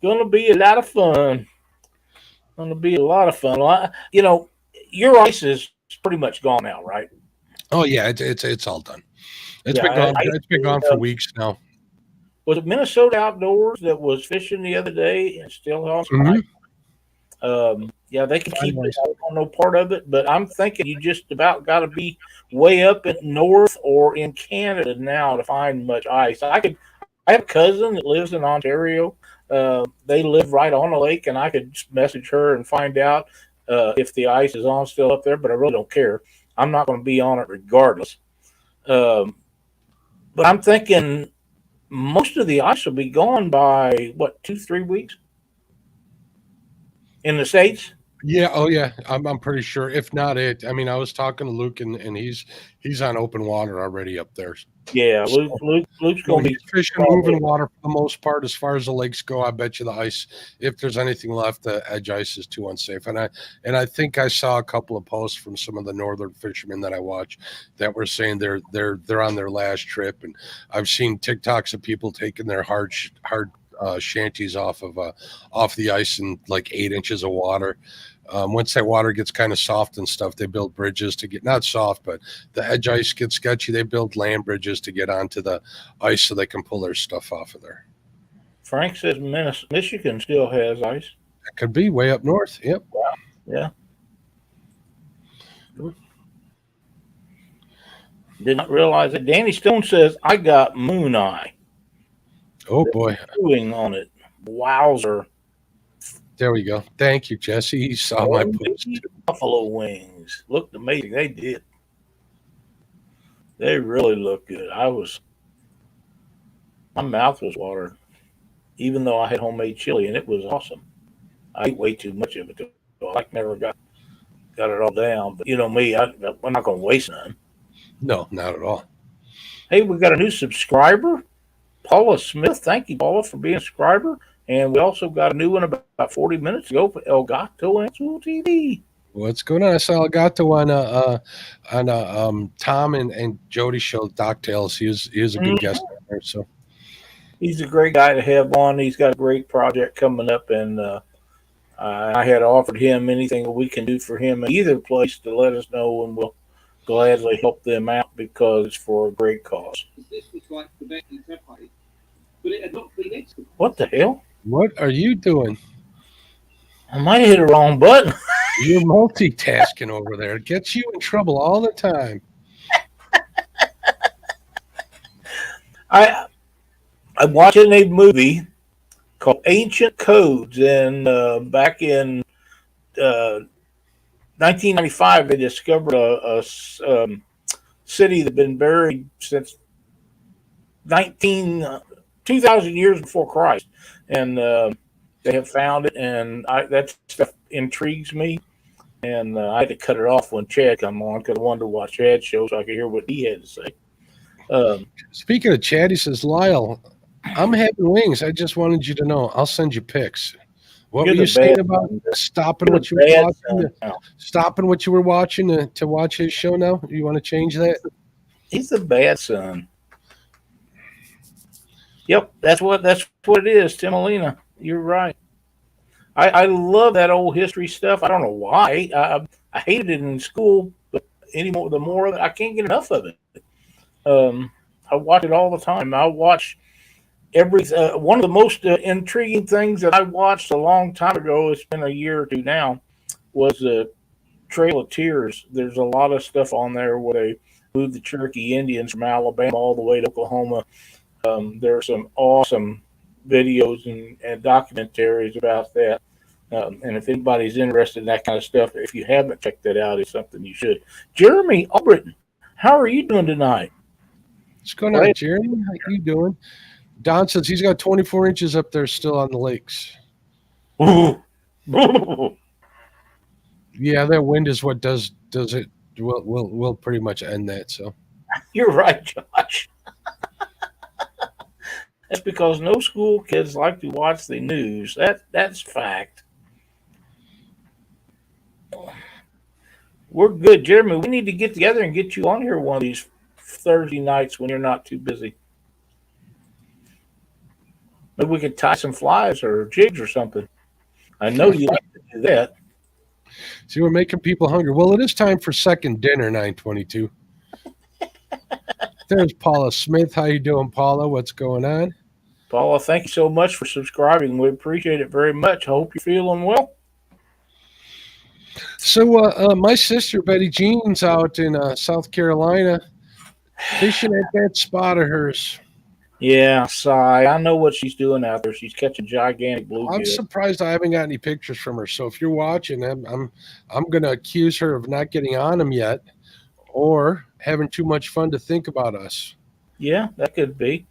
Going to be a lot of fun. Going to be a lot of fun. Well, your ice is pretty much gone now, right? Oh, yeah. It's all done. It's Yeah, been gone. It's been gone for weeks now. Was it Minnesota Outdoors that was fishing the other day and still on Mhm. Yeah, they can keep it. I don't know part of it, but I'm thinking you just about got to be way up in north or in Canada now to find much ice. I have a cousin that lives in Ontario. They live right on the lake, and I could just message her and find out if the ice is on still up there. But I really don't care. I'm not going to be on it regardless. But I'm thinking most of the ice will be gone by what 2-3 weeks in the States. Yeah. Oh, yeah. I'm pretty sure. If not it, I mean, I was talking to Luke, and he's on open water already up there. Yeah, So, Luke's going to be fishing, moving water for the most part. As far as the lakes go, I bet you the ice, if there's anything left, the edge ice is too unsafe. And I think I saw a couple of posts from some of the northern fishermen that I watch that were saying they're on their last trip, and I've seen TikToks of people taking their hard shanties off the ice in like 8 inches of water. Once that water gets kind of soft and stuff, they build bridges to get, not soft, but the edge ice gets sketchy. They build land bridges to get onto the ice so they can pull their stuff off of there. Frank says Michigan still has ice. It could be way up north. Yep. Yeah. Did not realize that. Danny Stone says, I got moon eye. Oh, boy. Doing on it. Wowzer. There we go. Thank you, Jesse. You saw my post. Buffalo wings. Looked amazing. They did. They really look good. My mouth was watering, even though I had homemade chili, and it was awesome. I ate way too much of it. I never got it all down. But you know me, I'm not going to waste none. No, not at all. Hey, we got a new subscriber, Paula Smith. Thank you, Paula, for being a subscriber. And we also got a new one about 40 minutes ago for El Gato and Azul TV. What's going on? I saw El Gato on Tom and Jody show, Doc Tales. He was a good guest. there. So He's a great guy to have on. He's got a great project coming up, and I had offered him anything we can do for him in either place to let us know, and we'll gladly help them out because it's for a great cause. What the hell? what are you doing? I might have hit the wrong button. You're multitasking over there. It gets you in trouble all the time. I watched a movie called Ancient Codes, and back in 1995, they discovered a city that had been buried since 2,000 years before Christ, and they have found it, and that stuff intrigues me. And I had to cut it off when Chad come on because I wanted to watch Chad's show so I could hear what he had to say. Speaking of Chad, he says, Lyle, I'm having wings. I just wanted you to know. I'll send you pics. What were you saying about stopping what you were watching? Stopping what you were watching to watch his show now? You want to change that? He's a bad son. Yep, that's what it is, Timalina. You're right. I love that old history stuff. I don't know why. I hated it in school, but the more of it, I can't get enough of it. I watch it all the time. I watch one of the most intriguing things that I watched a long time ago, it's been a year or two now, was the Trail of Tears. There's a lot of stuff on there where they moved the Cherokee Indians from Alabama all the way to Oklahoma. There are some awesome videos and documentaries about that. And if anybody's interested in that kind of stuff, if you haven't checked that out, it's something you should. Jeremy Albritton, how are you doing tonight? What's going on, Jeremy? How you doing? Don says he's got 24 inches up there still on the lakes. Yeah, that wind is what does it. We'll pretty much end that. So you're right, Josh. That's because no school kids like to watch the news. That's fact. We're good, Jeremy. We need to get together and get you on here one of these Thursday nights when you're not too busy. Maybe we could tie some flies or jigs or something. I know you like to do that. See, we're making people hungry. Well, it is time for second dinner, 922. There's Paula Smith. How you doing, Paula? What's going on? Paula, thank you so much for subscribing. We appreciate it very much. I hope you're feeling well. So my sister, Betty Jean's out in South Carolina fishing at that spot of hers. Yeah, sigh. I know what she's doing out there. She's catching gigantic bluegill. I'm surprised I haven't got any pictures from her. So if you're watching, I'm going to accuse her of not getting on them yet or having too much fun to think about us. Yeah, that could be.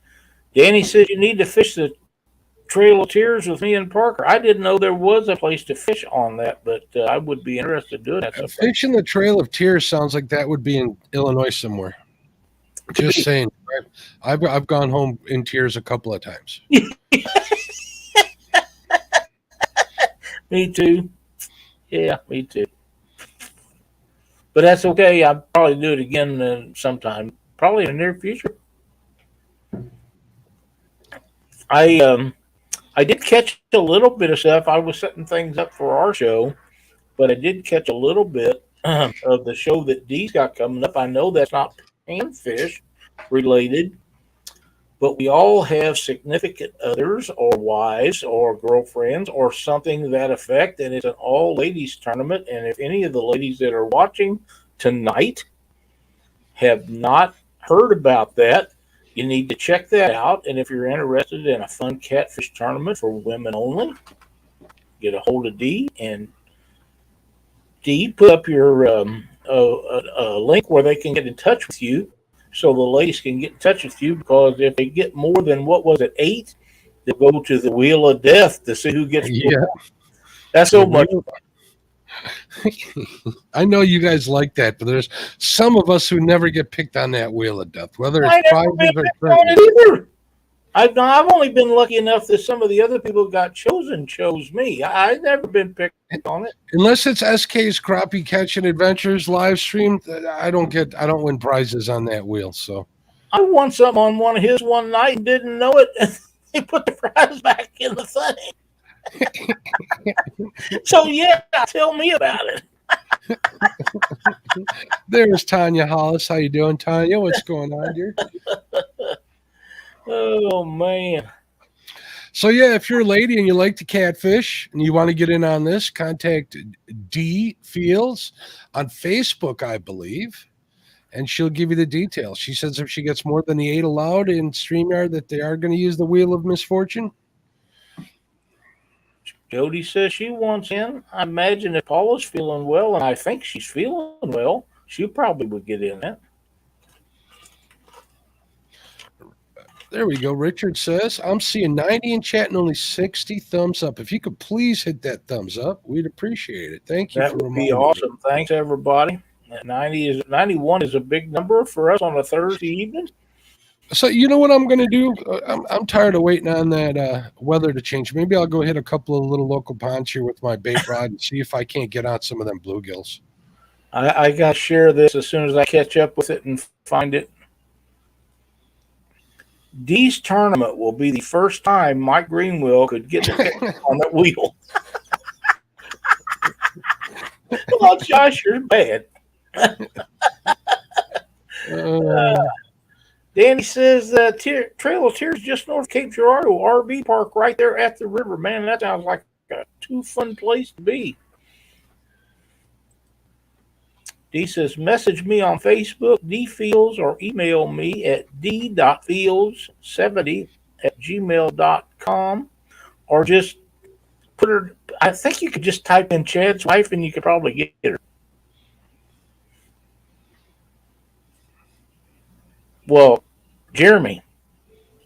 Danny said you need to fish the Trail of Tears with me and Parker. I didn't know there was a place to fish on that, but I would be interested in doing that. Fishing the Trail of Tears sounds like that would be in Illinois somewhere. Just saying. I've gone home in tears a couple of times. Me too. Yeah, me too. But that's okay. I'll probably do it again sometime, probably in the near future. I did catch a little bit of stuff. I was setting things up for our show, but I did catch a little bit of the show that Dee's got coming up. I know that's not panfish related, but we all have significant others or wives or girlfriends or something to that effect, and it's an all-ladies tournament. And if any of the ladies that are watching tonight have not heard about that, you need to check that out. And if you're interested in a fun catfish tournament for women only, get a hold of Dee. And Dee, put up your a link where they can get in touch with you so the ladies can get in touch with you, because if they get more than, 8, they'll go to the Wheel of Death to see who gets more. That's so much fun. I know you guys like that, but there's some of us who never get picked on that Wheel of Death, whether it's private or either. I've only been lucky enough that some of the other people who got chosen chose me. I've never been picked on it. Unless it's SK's Crappie Catching Adventures live stream, I don't win prizes on that wheel. So I won something on one of his one night and didn't know it. And he put the fries back in the thing. So yeah, tell me about it. There's Tanya Hollis. How you doing, Tanya? What's going on, dear? Oh man. So yeah, if you're a lady and you like to catfish and you want to get in on this, contact D Fields on Facebook, I believe, and she'll give you the details. She says if she gets more than the 8 allowed in StreamYard, that they are going to use the Wheel of Misfortune. Jody says she wants in. I imagine if Paula's feeling well, and I think she's feeling well, she probably would get in that. There we go. Richard says, I'm seeing 90 in chat and only 60 thumbs up. If you could please hit that thumbs up, we'd appreciate it. Thank you That for would reminding be awesome. me. Thanks, everybody. 91 is a big number for us on a Thursday evening. So you know what I'm going to do? I'm tired of waiting on that weather to change. Maybe I'll go hit a couple of little local ponds here with my bait rod and see if I can't get on some of them bluegills. I got to share this as soon as I catch up with it and find it. Dee's tournament will be the first time Mike Greenwell could get the on that wheel. Well, Josh, you're bad. Danny says Trail of Tears just north of Cape Girardeau, RV park right there at the river. Man, that sounds like a too fun place to be. D says, message me on Facebook, dfields, or email me at d.fields70@gmail.com, or just put her. I think you could just type in Chad's wife and you could probably get her. Well, Jeremy,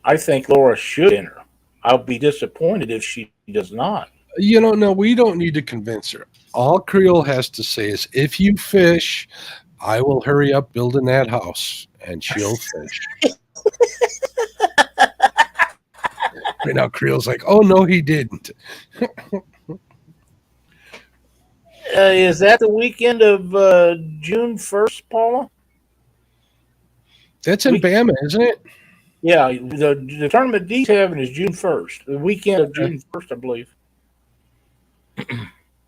I think Laura should enter. I'll be disappointed if she does not. You know, no, we don't need to convince her. All Creole has to say is, if you fish, I will hurry up building that house, and she'll fish. Right now, Creole's like, oh, no, he didn't. Is that the weekend of June 1st, Paula? That's in Bama, isn't it? Yeah, the tournament D's having is June 1st, the weekend of June 1st, I believe.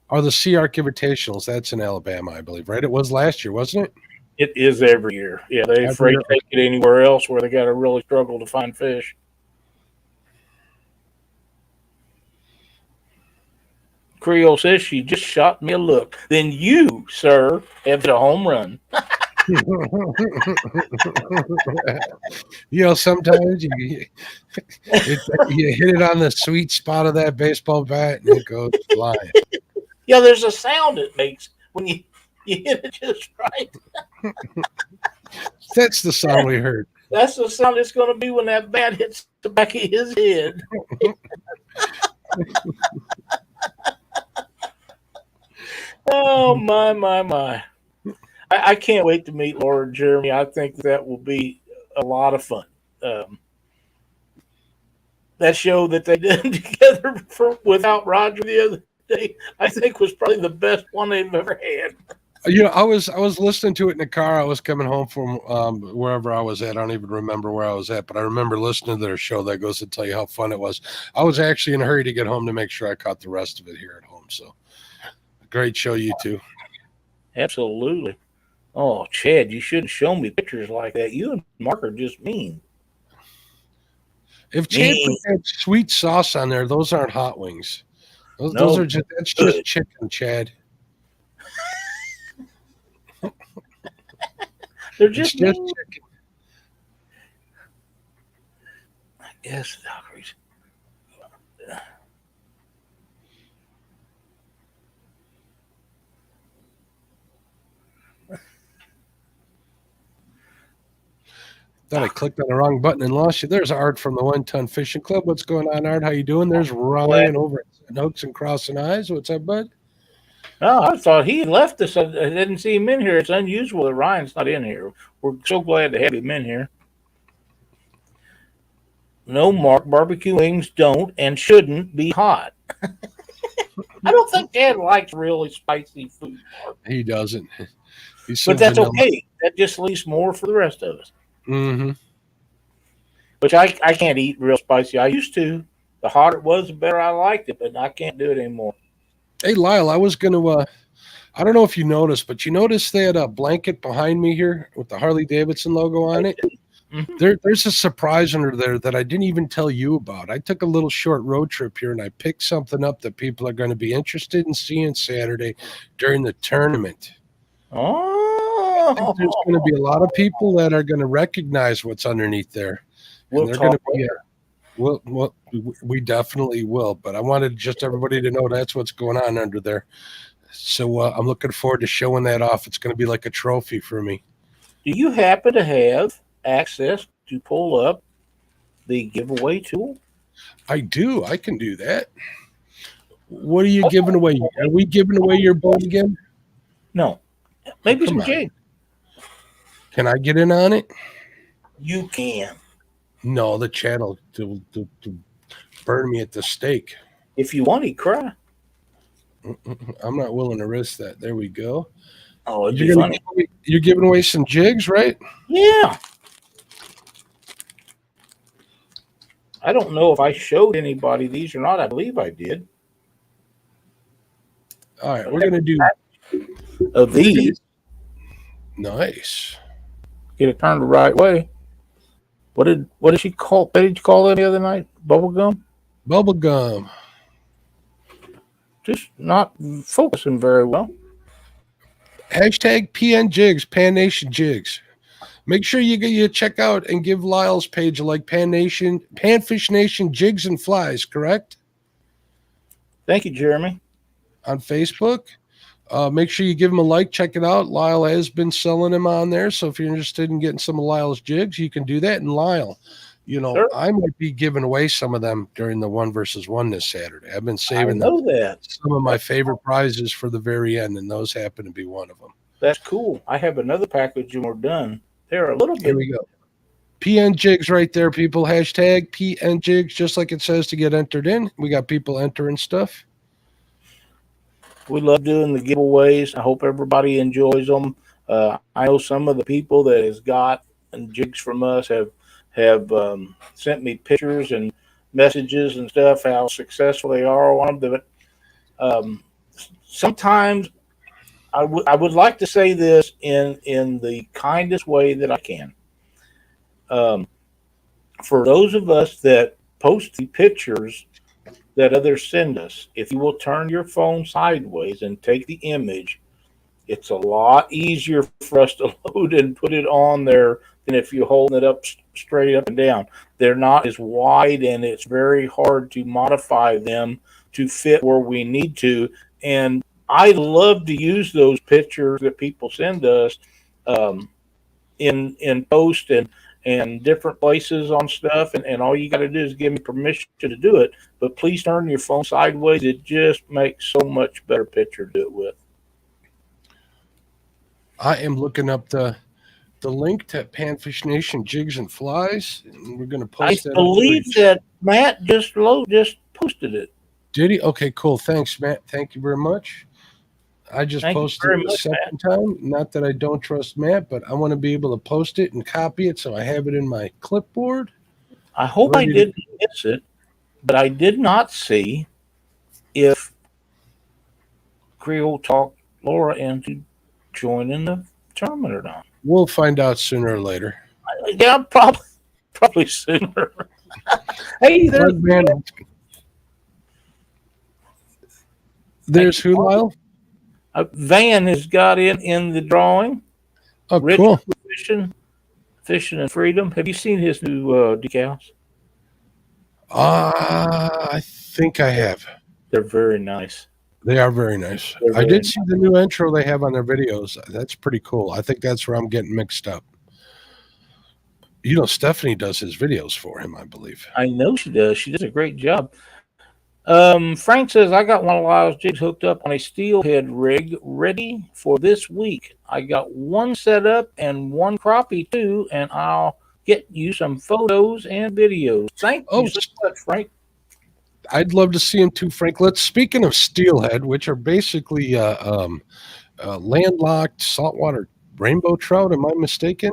Or the Sea Arc Invitationals, that's in Alabama, I believe, right? It was last year, wasn't it? It is every year. Yeah, they're afraid to take it anywhere else where they got to really struggle to find fish. Creole says she just shot me a look. Then you, sir, have hit a home run. You know, sometimes you hit it on the sweet spot of that baseball bat and it goes flying. Yeah, there's a sound it makes when you hit it just right. That's the sound we heard. That's the sound it's going to be when that bat hits the back of his head. Oh, my. I can't wait to meet Laura and Jeremy. I think that will be a lot of fun. That show that they did together without Roger the other day, I think was probably the best one they've ever had. You know, I was listening to it in the car. I was coming home from wherever I was at. I don't even remember where I was at, but I remember listening to their show. That goes to tell you how fun it was. I was actually in a hurry to get home to make sure I caught the rest of it here at home. So, great show, you two. Absolutely. Oh, Chad, you shouldn't show me pictures like that. You and Mark are just mean. If Chad put that sweet sauce on there, those aren't hot wings. Those are just, that's just chicken, Chad. They're just chicken. Yes, Valkyries. Thought I clicked on the wrong button and lost you. There's Art from the 1 Ton Fishing Club. What's going on, Art? How you doing? There's Ryan over at Hooks and Crossing Eyes. What's up, bud? Oh, I thought he left us. I didn't see him in here. It's unusual that Ryan's not in here. We're so glad to have him in here. No, Mark, barbecue wings don't and shouldn't be hot. I don't think Dad likes really spicy food, Mark. He doesn't. But that's okay. That just leaves more for the rest of us. Mm-hmm. which I can't eat real spicy. I used to. The hotter it was, the better I liked it, but I can't do it anymore. Hey, Lyle, I was going to, I don't know if you noticed, but you noticed that blanket behind me here with the Harley Davidson logo on it? Mm-hmm. There's a surprise under there that I didn't even tell you about. I took a little short road trip here and I picked something up that people are going to be interested in seeing Saturday during the tournament. I think there's going to be a lot of people that are going to recognize what's underneath there. And they're going to be, well, we definitely will. But I wanted just everybody to know that's what's going on under there. So I'm looking forward to showing that off. It's going to be like a trophy for me. Do you happen to have access to pull up the giveaway tool? I do. I can do that. What are you giving away? Are we giving away your boat again? No. Maybe some jigs. Can I get in on it? You can. No, the channel to burn me at the stake. If you want, he'd cry. I'm not willing to risk that. There we go. Oh, it'd be funny. You're giving away some jigs, right? Yeah. I don't know if I showed anybody these or not. I believe I did. All right, we're gonna do of these. Nice. Get it turned the right way. What did she call? What did you call it the other night? Bubble gum. Bubble gum. Just not focusing very well. Hashtag PN Jigs, Pan Nation Jigs. Make sure you check out and give Lyle's page a like. Panfish Nation Jigs and Flies, correct? Thank you, Jeremy. On Facebook. Make sure you give him a like. Check it out. Lyle has been selling them on there. So if you're interested in getting some of Lyle's jigs, you can do that. And Lyle, sure. I might be giving away some of them during the 1v1 this Saturday. I've been saving some of my favorite prizes for the very end, and those happen to be one of them. That's cool. I have another package and we're done. They're a little bit. Here we go. PN Jigs right there, people. Hashtag PN Jigs, just like it says to get entered in. We got people entering stuff. We love doing the giveaways. I hope everybody enjoys them. I know some of the people that has got jigs from us have sent me pictures and messages and stuff, how successful they are on them. But sometimes I would like to say this in the kindest way that I can. For those of us that post the pictures that others send us, if you will turn your phone sideways and take the image, it's a lot easier for us to load and put it on there than if you hold it up straight up and down. They're not as wide, and it's very hard to modify them to fit where we need to. And I love to use those pictures that people send us in post and different places on stuff. And all you got to do is give me permission to do it. But please turn your phone sideways. It just makes so much better picture to do it with. I am looking up the link to Panfish Nation Jigs and Flies, and we're going to post that. I believe that Matt just posted it. Did he? Okay, cool. Thanks, Matt. Thank you very much. I just posted it a second time. Not that I don't trust Matt, but I want to be able to post it and copy it so I have it in my clipboard. I hope I didn't miss it, but I did not see if Creole talked Laura into joining the tournament or not. We'll find out sooner or later. Yeah, probably sooner. Hey, there's who, Lyle? Van has got in the drawing. Oh, Rich cool. Fishing and Freedom. Have you seen his new decals? I think I have. They're very nice. They are very nice. I did see the new intro they have on their videos. That's pretty cool. I think that's where I'm getting mixed up. Stephanie does his videos for him, I believe. I know she does. She does a great job. Frank says, I got one of Lyle's jigs hooked up on a steelhead rig ready for this week. I got one set up and one crappie too, and I'll get you some photos and videos. Thank you so much, Frank. I'd love to see him too, Frank. Speaking of steelhead, which are basically landlocked saltwater rainbow trout, am I mistaken?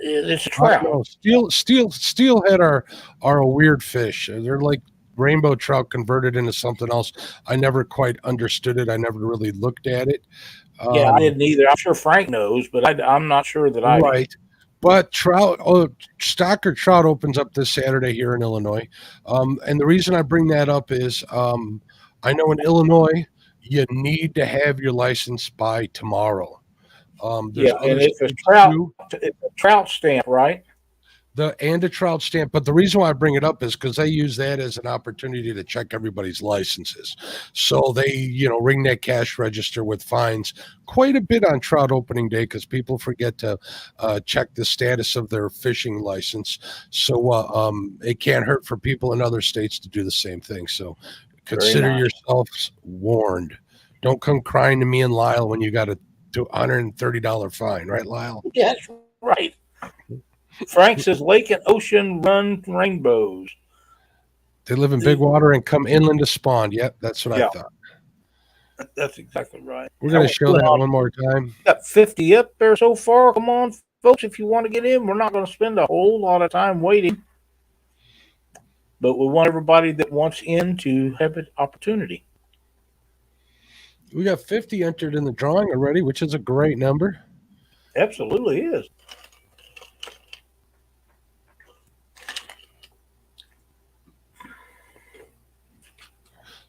It's a I trout. know. Steelhead are a weird fish. They're like rainbow trout converted into something else. I never quite understood it. I never really looked at it. Yeah, I didn't either. I'm sure Frank knows, but I'm not sure that I do. Right. But Stocker Trout opens up this Saturday here in Illinois. And the reason I bring that up is I know in Illinois, you need to have your license by tomorrow. There's Yeah, other and it's a states trout. too. It's a trout stamp, right? And a trout stamp. But the reason why I bring it up is because they use that as an opportunity to check everybody's licenses. So they, ring that cash register with fines quite a bit on trout opening day because people forget to check the status of their fishing license. So it can't hurt for people in other states to do the same thing. So consider yourselves warned. Don't come crying to me and Lyle when you got a $130 fine, right, Lyle? Yeah, that's right. Frank says lake and ocean run rainbows. They live in big water and come inland to spawn. Yep, that's what I thought. That's exactly right. We're going to show that one more time. Got 50 up there so far. Come on, folks, if you want to get in, we're not going to spend a whole lot of time waiting. But we want everybody that wants in to have an opportunity. We got 50 entered in the drawing already, which is a great number. Absolutely is.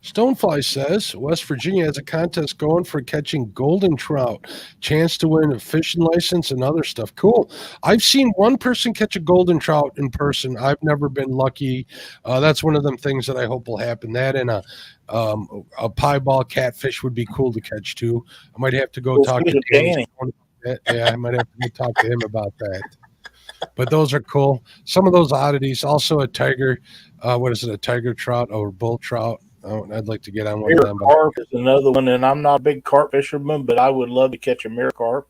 Stonefly says West Virginia has a contest going for catching golden trout. Chance to win a fishing license and other stuff. Cool. I've seen one person catch a golden trout in person. I've never been lucky. That's one of them things that I hope will happen. That and a piebald catfish would be cool to catch too. I might have to go talk to Danny. Yeah, I might have to go talk to him about that. But those are cool. Some of those oddities. Also a tiger. What is it? A tiger trout or bull trout? Oh, I'd like to get on one of them. Carp is another one, and I'm not a big carp fisherman, but I would love to catch a mirror carp.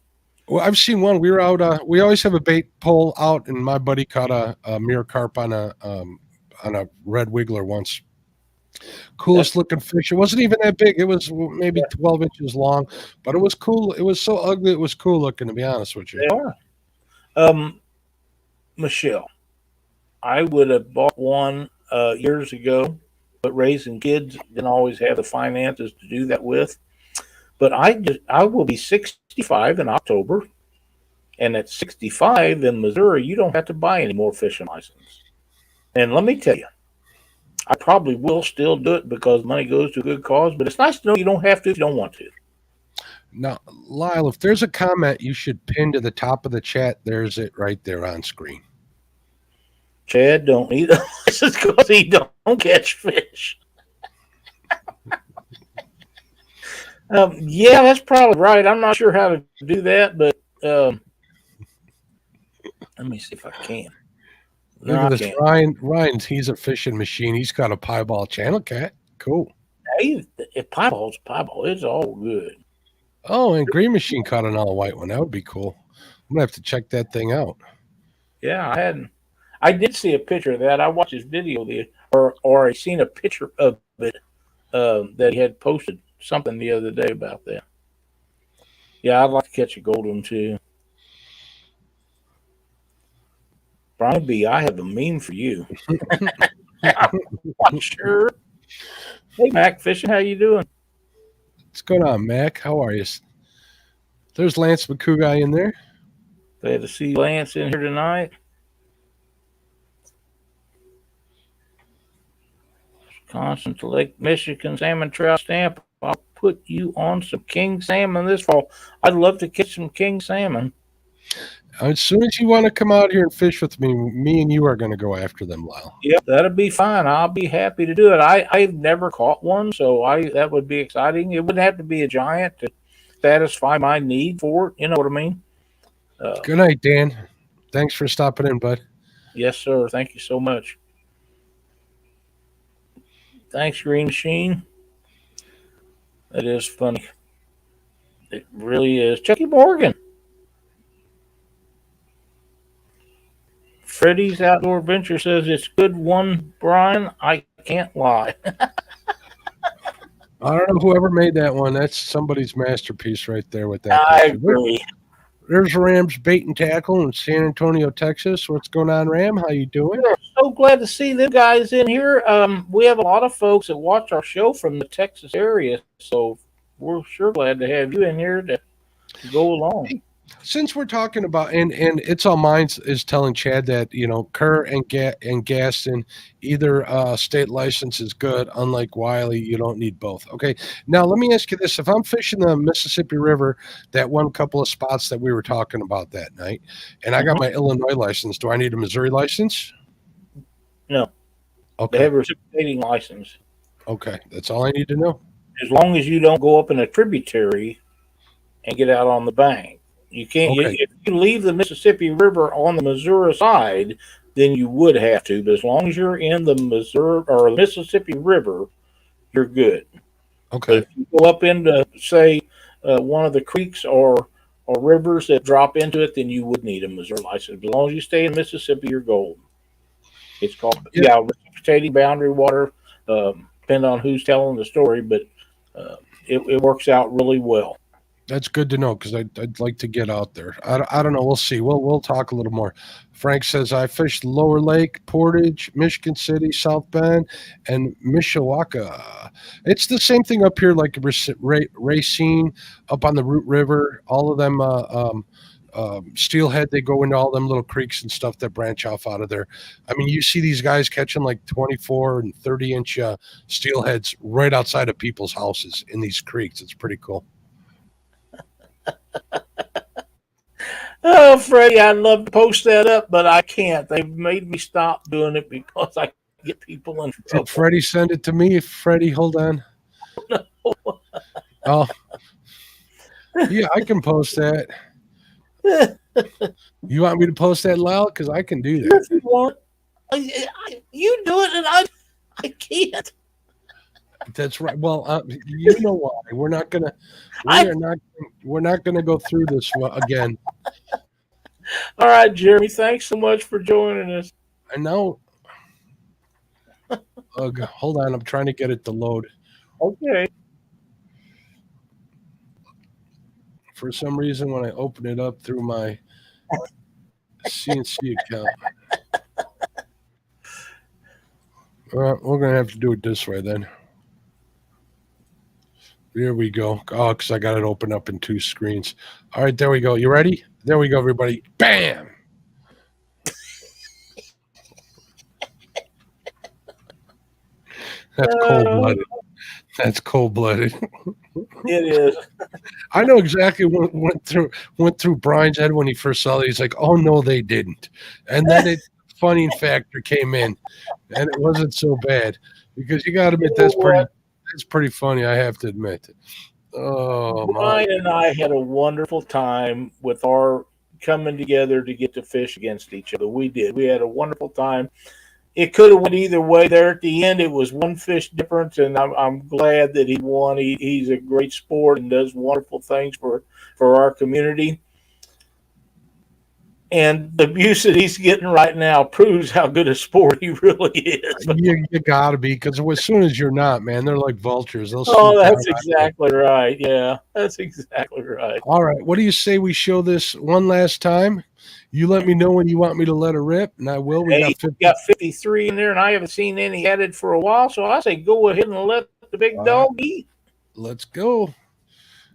Well, I've seen one. We were out. We always have a bait pole out, and my buddy caught a mirror carp on a red wiggler once. Coolest looking fish. It wasn't even that big. It was maybe 12 inches long, but it was cool. It was so ugly. It was cool looking, to be honest with you. They are. Michelle, I would have bought one years ago. But raising kids didn't always have the finances to do that with. But I will be 65 in October, and at 65 in Missouri, you don't have to buy any more fishing license. And let me tell you, I probably will still do it because money goes to a good cause. But it's nice to know you don't have to if you don't want to. Now, Lyle, if there's a comment you should pin to the top of the chat, there's it right there on screen. Chad don't need a license because he don't catch fish. Yeah, that's probably right. I'm not sure how to do that, but let me see if I can. Look at this, Ryan. He's a fishing machine. He's got a piebald channel cat. Cool. Hey, if piebald's piebald, it's all good. Oh, and Green Machine caught an all white one. That would be cool. I'm gonna have to check that thing out. Yeah, I did see a picture of that. I watched his video or I seen a picture of it that he had posted something the other day about that. Yeah, I'd like to catch a golden too. Brian B., I have a meme for you. I'm sure. Hey, Mac Fishing, how you doing? What's going on, Mac? How are you? There's Lance McCoo guy in there. Glad to see Lance in here tonight. Wisconsin to Lake Michigan salmon trout stamp. I'll put you on some king salmon this fall. I'd love to catch some king salmon. As soon as you want to come out here and fish with me and you are going to go after them, Lyle. Yep, that'll be fine. I'll be happy to do it. I've never caught one, so that would be exciting. It wouldn't have to be a giant to satisfy my need for it. You know what I mean? Good night, Dan. Thanks for stopping in, bud. Yes, sir. Thank you so much. Thanks, Green Machine. That is funny. It really is. Chucky Morgan. Freddie's Outdoor Adventure says it's good one, Brian. I can't lie. I don't know whoever made that one. That's somebody's masterpiece right there with that. I agree. there's Ram's Bait and Tackle in San Antonio, Texas. What's going on, Ram? How you doing? We're so glad to see them guys in here. We have a lot of folks that watch our show from the Texas area, so we're sure glad to have you in here to go along. Since we're talking about and it's on mine is telling Chad that Kerr and Gaston either state license is good. Unlike Wiley, you don't need both. Okay, now let me ask you this: if I'm fishing the Mississippi River, that one couple of spots that we were talking about that night, and I got my Illinois license, do I need a Missouri license? No. Okay. They have a reciprocating license. Okay, that's all I need to know. As long as you don't go up in a tributary and get out on the bank. You can't. Okay. If you leave the Mississippi River on the Missouri side, then you would have to. But as long as you're in the Missouri or Mississippi River, you're good. Okay. But if you go up into, say, one of the creeks or rivers that drop into it, then you would need a Missouri license. As long as you stay in Mississippi, you're gold. It's called reciprocating boundary water. Depending on who's telling the story, but it works out really well. That's good to know because I'd like to get out there. I don't know. We'll see. We'll talk a little more. Frank says, I fished Lower Lake, Portage, Michigan City, South Bend, and Mishawaka. It's the same thing up here, like Racine, up on the Root River. All of them, Steelhead, they go into all them little creeks and stuff that branch off out of there. I mean, you see these guys catching like 24 and 30-inch steelheads right outside of people's houses in these creeks. It's pretty cool. Oh, Freddie, I'd love to post that up, but I can't. They've made me stop doing it because I get people in trouble. Did Freddie send it to me? Freddie, hold on. No. Oh, yeah, I can post that. You want me to post that, Lyle? Because I can do that. If you want, you do it, and I can't. That's right. Well, you know why we're not gonna go through this again. All right, Jeremy. Thanks so much for joining us. I know. Hold on, I'm trying to get it to load. Okay. For some reason, when I open it up through my CNC account, we're gonna have to do it this way then. Here we go. Oh, because I got it open up in two screens. All right, there we go. You ready? There we go, everybody. Bam! That's cold-blooded. That's cold-blooded. It is. I know exactly what went through Brian's head when he first saw it. He's like, "Oh no, they didn't." And then funny factor came in, and it wasn't so bad because you got to admit that's pretty funny. I have to admit. Oh, Brian and I had a wonderful time with our coming together to get to fish against each other. We did. We had a wonderful time. It could have went either way there at the end. It was one fish difference, and I'm glad that he won. He's a great sport and does wonderful things for our community. And the abuse that he's getting right now proves how good a sport he really is. You got to be, because as soon as you're not, man, they're like vultures. That's exactly right. Yeah, that's exactly right. All right. What do you say we show this one last time? You let me know when you want me to let her rip, and I will. We got 53 in there, and I haven't seen any added for a while, so I say go ahead and let the big dog eat. Let's go.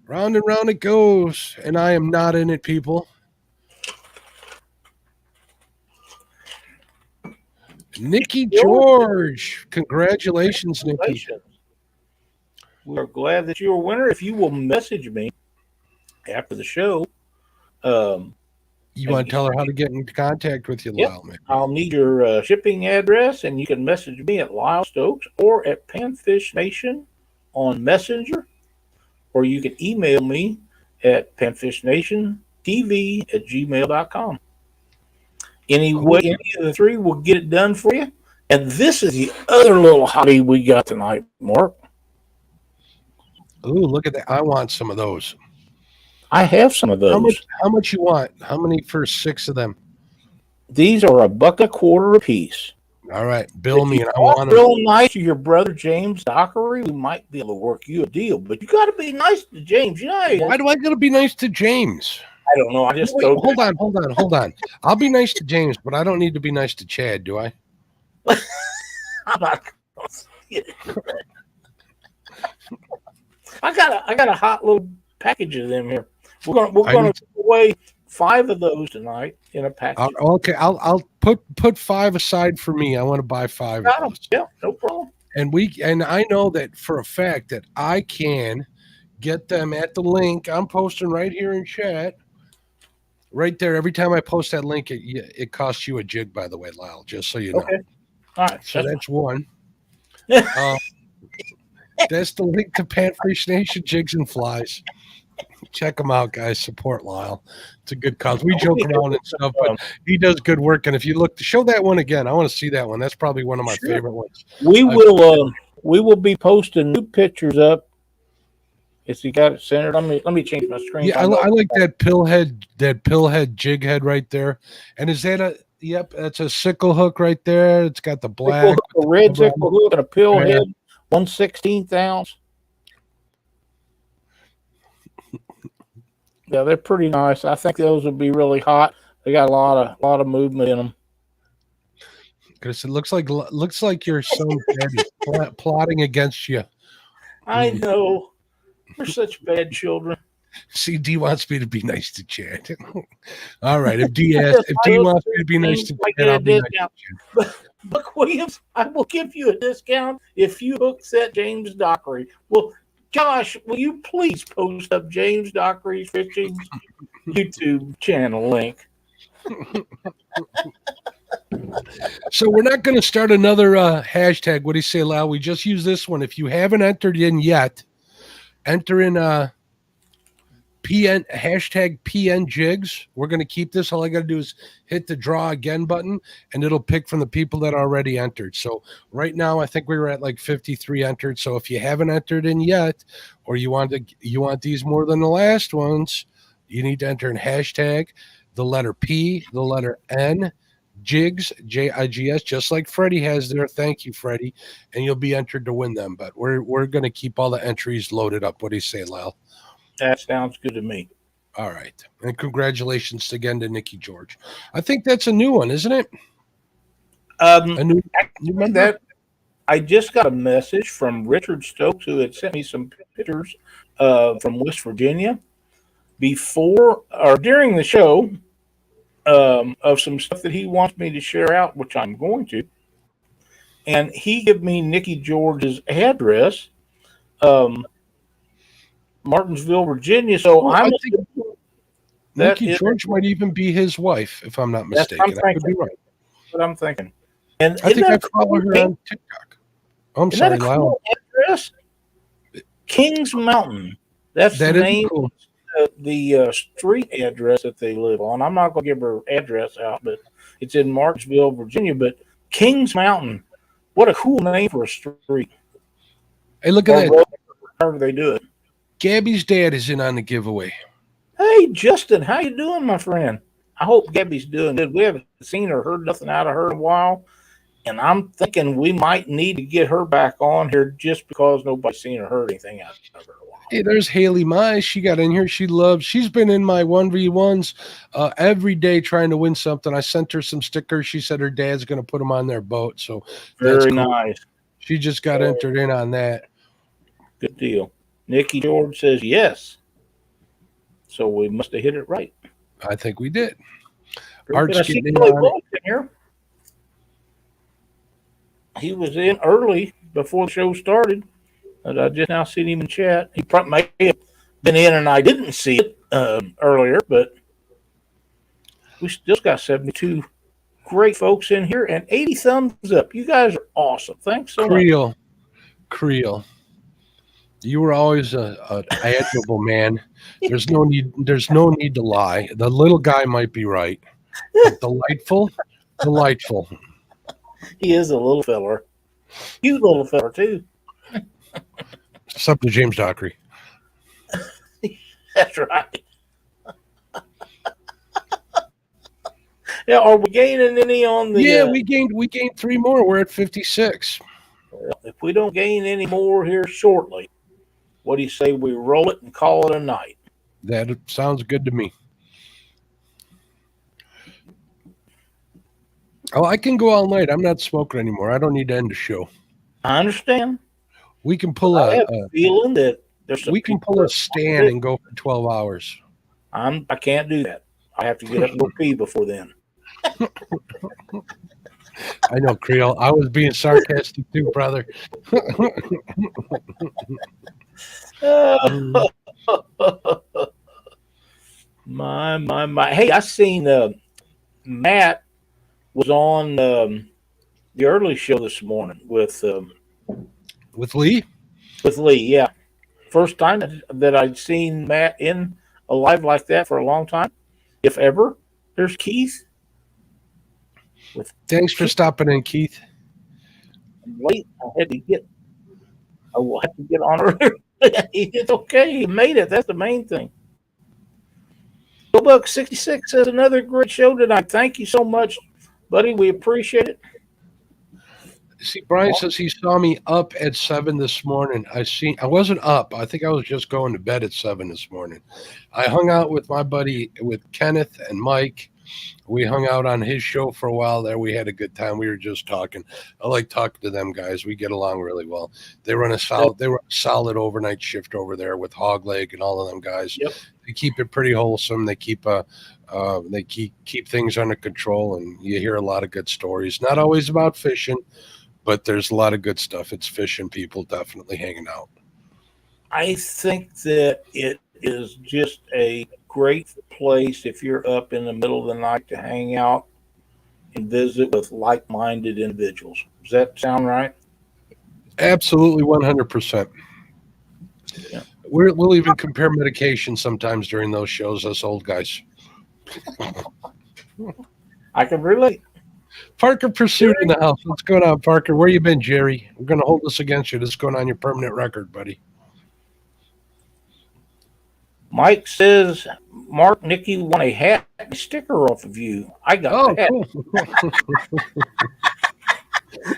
Round and round it goes, and I am not in it, people. Nikki George. Congratulations, Nikki. We're glad that you're a winner. If you will message me after the show. You want to tell her how to get in contact with you, Lyle? Yep. I'll need your shipping address, and you can message me at Lyle Stokes or at Panfish Nation on Messenger, or you can email me at panfishnationtv@gmail.com. Any of the three will get it done for you. And this is the other little hobby we got tonight, Mark. Ooh, look at that. I want some of those. I have some of those. How much you want? How many for 6 of them? These are $1.25 a piece. All right. Bill me, and I want them. Real nice to your brother James Dockery. We might be able to work you a deal, but you got to be nice to James. You know, why do I got to be nice to James? I don't know. I just Wait, go. hold on. I'll be nice to James, but I don't need to be nice to Chad, do I? I'm not gonna get it. I got a hot little package of them here. We're gonna give away 5 of those tonight in a package. Okay, I'll put 5 aside for me. I want to buy 5 of those. Yeah, no problem. And I know that for a fact that I can get them at the link I'm posting right here in chat. Right there. Every time I post that link, it costs you a jig, by the way, Lyle, just so you know. Okay. All right. So that's one. That's the link to Panfish Nation Jigs and Flies. Check them out, guys. Support Lyle. It's a good cause. We joke around and stuff, but he does good work. And if you look, show that one again. I want to see that one. That's probably one of my favorite ones. We will be posting new pictures up. If you got it centered, let me change my screen. Yeah, I like that pillhead jig head right there. And is that a that's a sickle hook right there. It's got the black, a red sickle hook and a pill head, 1/16 ounce. Yeah, they're pretty nice. I think those would be really hot. They got a lot of movement in them. Because it looks like your son is plotting against you. I know. We're such bad children. See, D wants me to be nice to Chad. All right. If D wants me to be nice to Chad, I'll be nice to Chad. Buck Williams, I will give you a discount if you hook set James Dockery. Well, Josh, will you please post up James Dockery's Fishing YouTube channel link? So we're not going to start another hashtag. What do you say, Lyle? We just use this one. If you haven't entered in yet, enter in hashtag PN Jigs. We're going to keep this. All I got to do is hit the draw again button, and it'll pick from the people that already entered. So right now, I think we were at like 53 entered. So if you haven't entered in yet, or you want these more than the last ones, you need to enter in hashtag the letter P, the letter N, Jigs, Jigs, just like Freddie has there. Thank you, Freddie. And you'll be entered to win them. But we're going to keep all the entries loaded up. What do you say, Lyle? That sounds good to me. All right. And congratulations again to Nikki George. I think that's a new one, isn't it? A new that I just got a message from Richard Stokes, who had sent me some pictures from West Virginia before or during the show. Of some stuff that he wants me to share out, which I'm going to. And he gave me Nikki George's address, Martinsville, Virginia. So I think Nikki George might even be his wife, if I'm not mistaken. I could be right. That's what I'm thinking. And I think I follow her on TikTok. Oh, I'm sorry, Lyle. Cool address? Kings Mountain. That's the name. Cool. The street address that they live on. I'm not going to give her address out, but it's in Martinsville, Virginia. But Kings Mountain, what a cool name for a street. Hey, look at that. However they do it. Gabby's dad is in on the giveaway. Hey, Justin, how you doing, my friend? I hope Gabby's doing good. We haven't seen or heard nothing out of her in a while, and I'm thinking we might need to get her back on here just because nobody's seen or heard anything out of her. Hey, there's Haley Mize. She got in here. She's been in my 1v1s every day trying to win something. I sent her some stickers. She said her dad's going to put them on their boat. So that's very cool. Nice. She just got entered in on that. Good deal. Nikki George says yes. So we must have hit it right. I think we did. Art's getting in here. He was in early before the show started. And I just now seen him in chat. He probably may have been in and I didn't see it earlier, but we still got 72 great folks in here and 80 thumbs up. You guys are awesome. Thanks so much. Creole. You were always an admirable man. There's no need to lie. The little guy might be right. But delightful. He is a little feller. Cute little feller too. What's up to James Dockery? That's right. Yeah, are we gaining any on the? Yeah, we gained 3 more. We're at 56. Well, if we don't gain any more here shortly, what do you say we roll it and call it a night? That sounds good to me. Oh, I can go all night. I'm not smoking anymore. I don't need to end the show. I understand. We can But pull I have a feeling that there's some we can people pull a that stand and go for 12 hours. I can't do that. I have to get up and go pee before then. I know, Creole. I was being sarcastic too, brother. Mm. My. Hey, I seen Matt was on the early show this morning With Lee? with Lee. Yeah, first time that I'd seen Matt in a live like that for a long time, if ever. There's Keith with Thanks for Keith stopping in, Keith. late. I will have to get on earlier. It's okay. He made it. That's the main thing. Buck66 says another great show tonight. Thank you so much, buddy. We appreciate it. See, Brian says he saw me up at 7 this morning. I wasn't up. I think I was just going to bed at 7 this morning. I hung out with my buddy, with Kenneth and Mike. We hung out on his show for a while there. We had a good time. We were just talking. I like talking to them guys. We get along really well. They run a solid overnight shift over there with Hogleg and all of them guys. Yep. They keep it pretty wholesome. They keep things under control, and you hear a lot of good stories. Not always about fishing, but there's a lot of good stuff. It's fishing people definitely hanging out. I think that it is just a great place if you're up in the middle of the night to hang out and visit with like-minded individuals. Does that sound right? Absolutely 100%. Yeah. We'll even compare medication sometimes during those shows, us old guys. I can relate. Parker Pursuit in the house. What's going on, Parker? Where you been, Jerry? We're going to hold this against you. This is going on your permanent record, buddy. Mike says, Mark, Nikki want a hat and sticker off of you. I got the hat. Cool.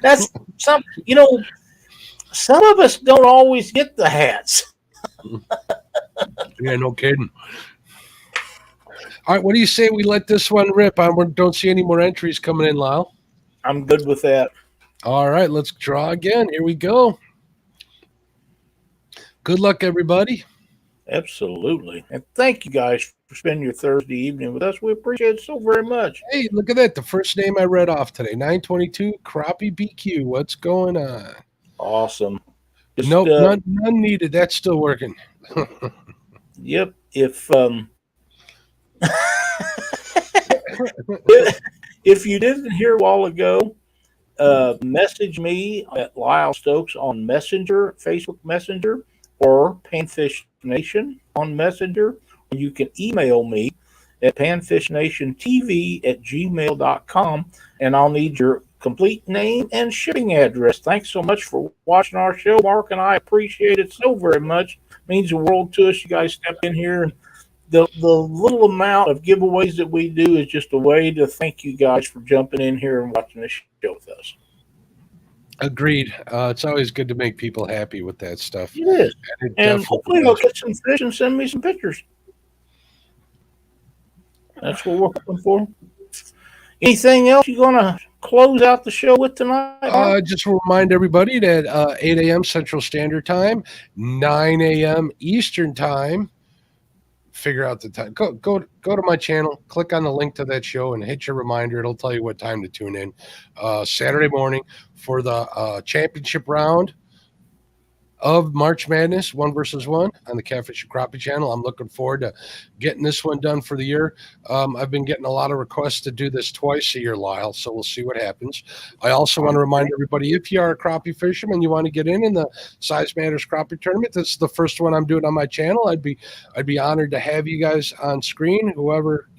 That's some, some of us don't always get the hats. Yeah, no kidding. All right, what do you say we let this one rip? I don't see any more entries coming in, Lyle. I'm good with that. All right, let's draw again. Here we go. Good luck, everybody. Absolutely. And thank you guys for spending your Thursday evening with us. We appreciate it so very much. Hey, look at that. The first name I read off today, 922 Crappie BQ. What's going on? Awesome. Nope, none needed. That's still working. Yep. If you didn't hear a while ago, message me at Lyle Stokes on Messenger, Facebook Messenger, or Panfish Nation on Messenger. You can email me at panfishnationtv@gmail.com, and I'll need your complete name and shipping address. Thanks so much for watching our show, Mark, and I appreciate it so very much. It means the world to us. You guys step in here, and the little amount of giveaways that we do is just a way to thank you guys for jumping in here and watching this show with us. Agreed. It's always good to make people happy with that stuff. It is. And hopefully they'll get some fish and send me some pictures. That's what we're hoping for. Anything else you're going to close out the show with tonight? Just remind everybody that 8 a.m. Central Standard Time, 9 a.m. Eastern Time. Figure out the time. Go to my channel, click on the link to that show, and hit your reminder. It'll tell you what time to tune in. Saturday morning for the championship round of March Madness, 1 versus 1 on the Catfish and Crappie channel. I'm looking forward to getting this one done for the year. I've been getting a lot of requests to do this twice a year, Lyle, so we'll see what happens. I also want to remind everybody, if you are a crappie fisherman, you want to get in the Size Matters Crappie Tournament, this is the first one I'm doing on my channel. I'd be honored to have you guys on screen. Whoever,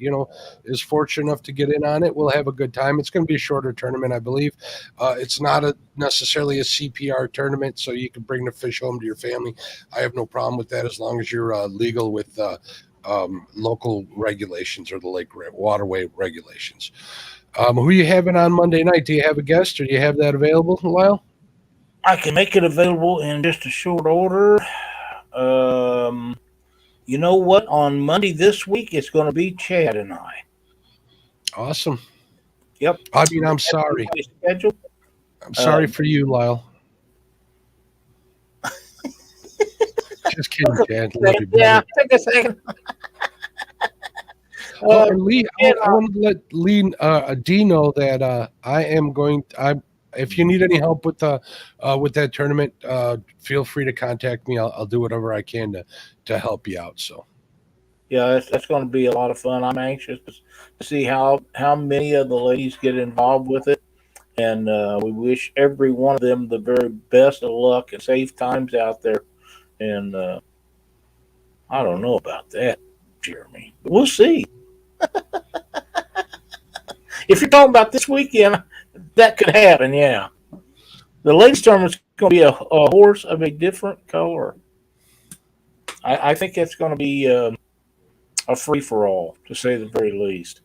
is fortunate enough to get in on it, we'll have a good time. It's going to be a shorter tournament, I believe. It's not necessarily a CPR tournament, so you can bring the fish home to your family. I have no problem with that as long as you're legal with local regulations or the lake waterway regulations. Who are you having on Monday night? Do you have a guest or do you have that available, Lyle? I can make it available in just a short order. You know what? On Monday this week, it's going to be Chad and I. Awesome. Yep. I mean, I'm sorry. Scheduled. I'm sorry for you, Lyle. Just kidding, Chad. Love you, brother. Yeah, take a second. Oh, and Lee, I want to let Lee D know that I am going. If you need any help with that tournament, feel free to contact me. I'll do whatever I can to help you out. So Yeah, that's going to be a lot of fun. I'm anxious to see how many of the ladies get involved with it, and we wish every one of them the very best of luck and safe times out there. And I don't know about that, Jeremy, but we'll see. If you're talking about this weekend, that could happen. Yeah, the ladies tournament's going to be a horse of a different color. I think it's going to be a free for all, to say the very least.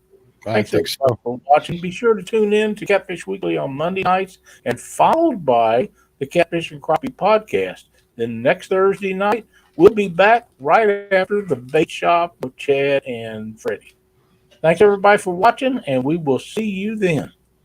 I Thanks think so. for watching. Be sure to tune in to Catfish Weekly on Monday nights, and followed by the Catfish and Crappie podcast. Then next Thursday night, we'll be back right after the bait shop with Chad and Freddie. Thanks everybody for watching, and we will see you then.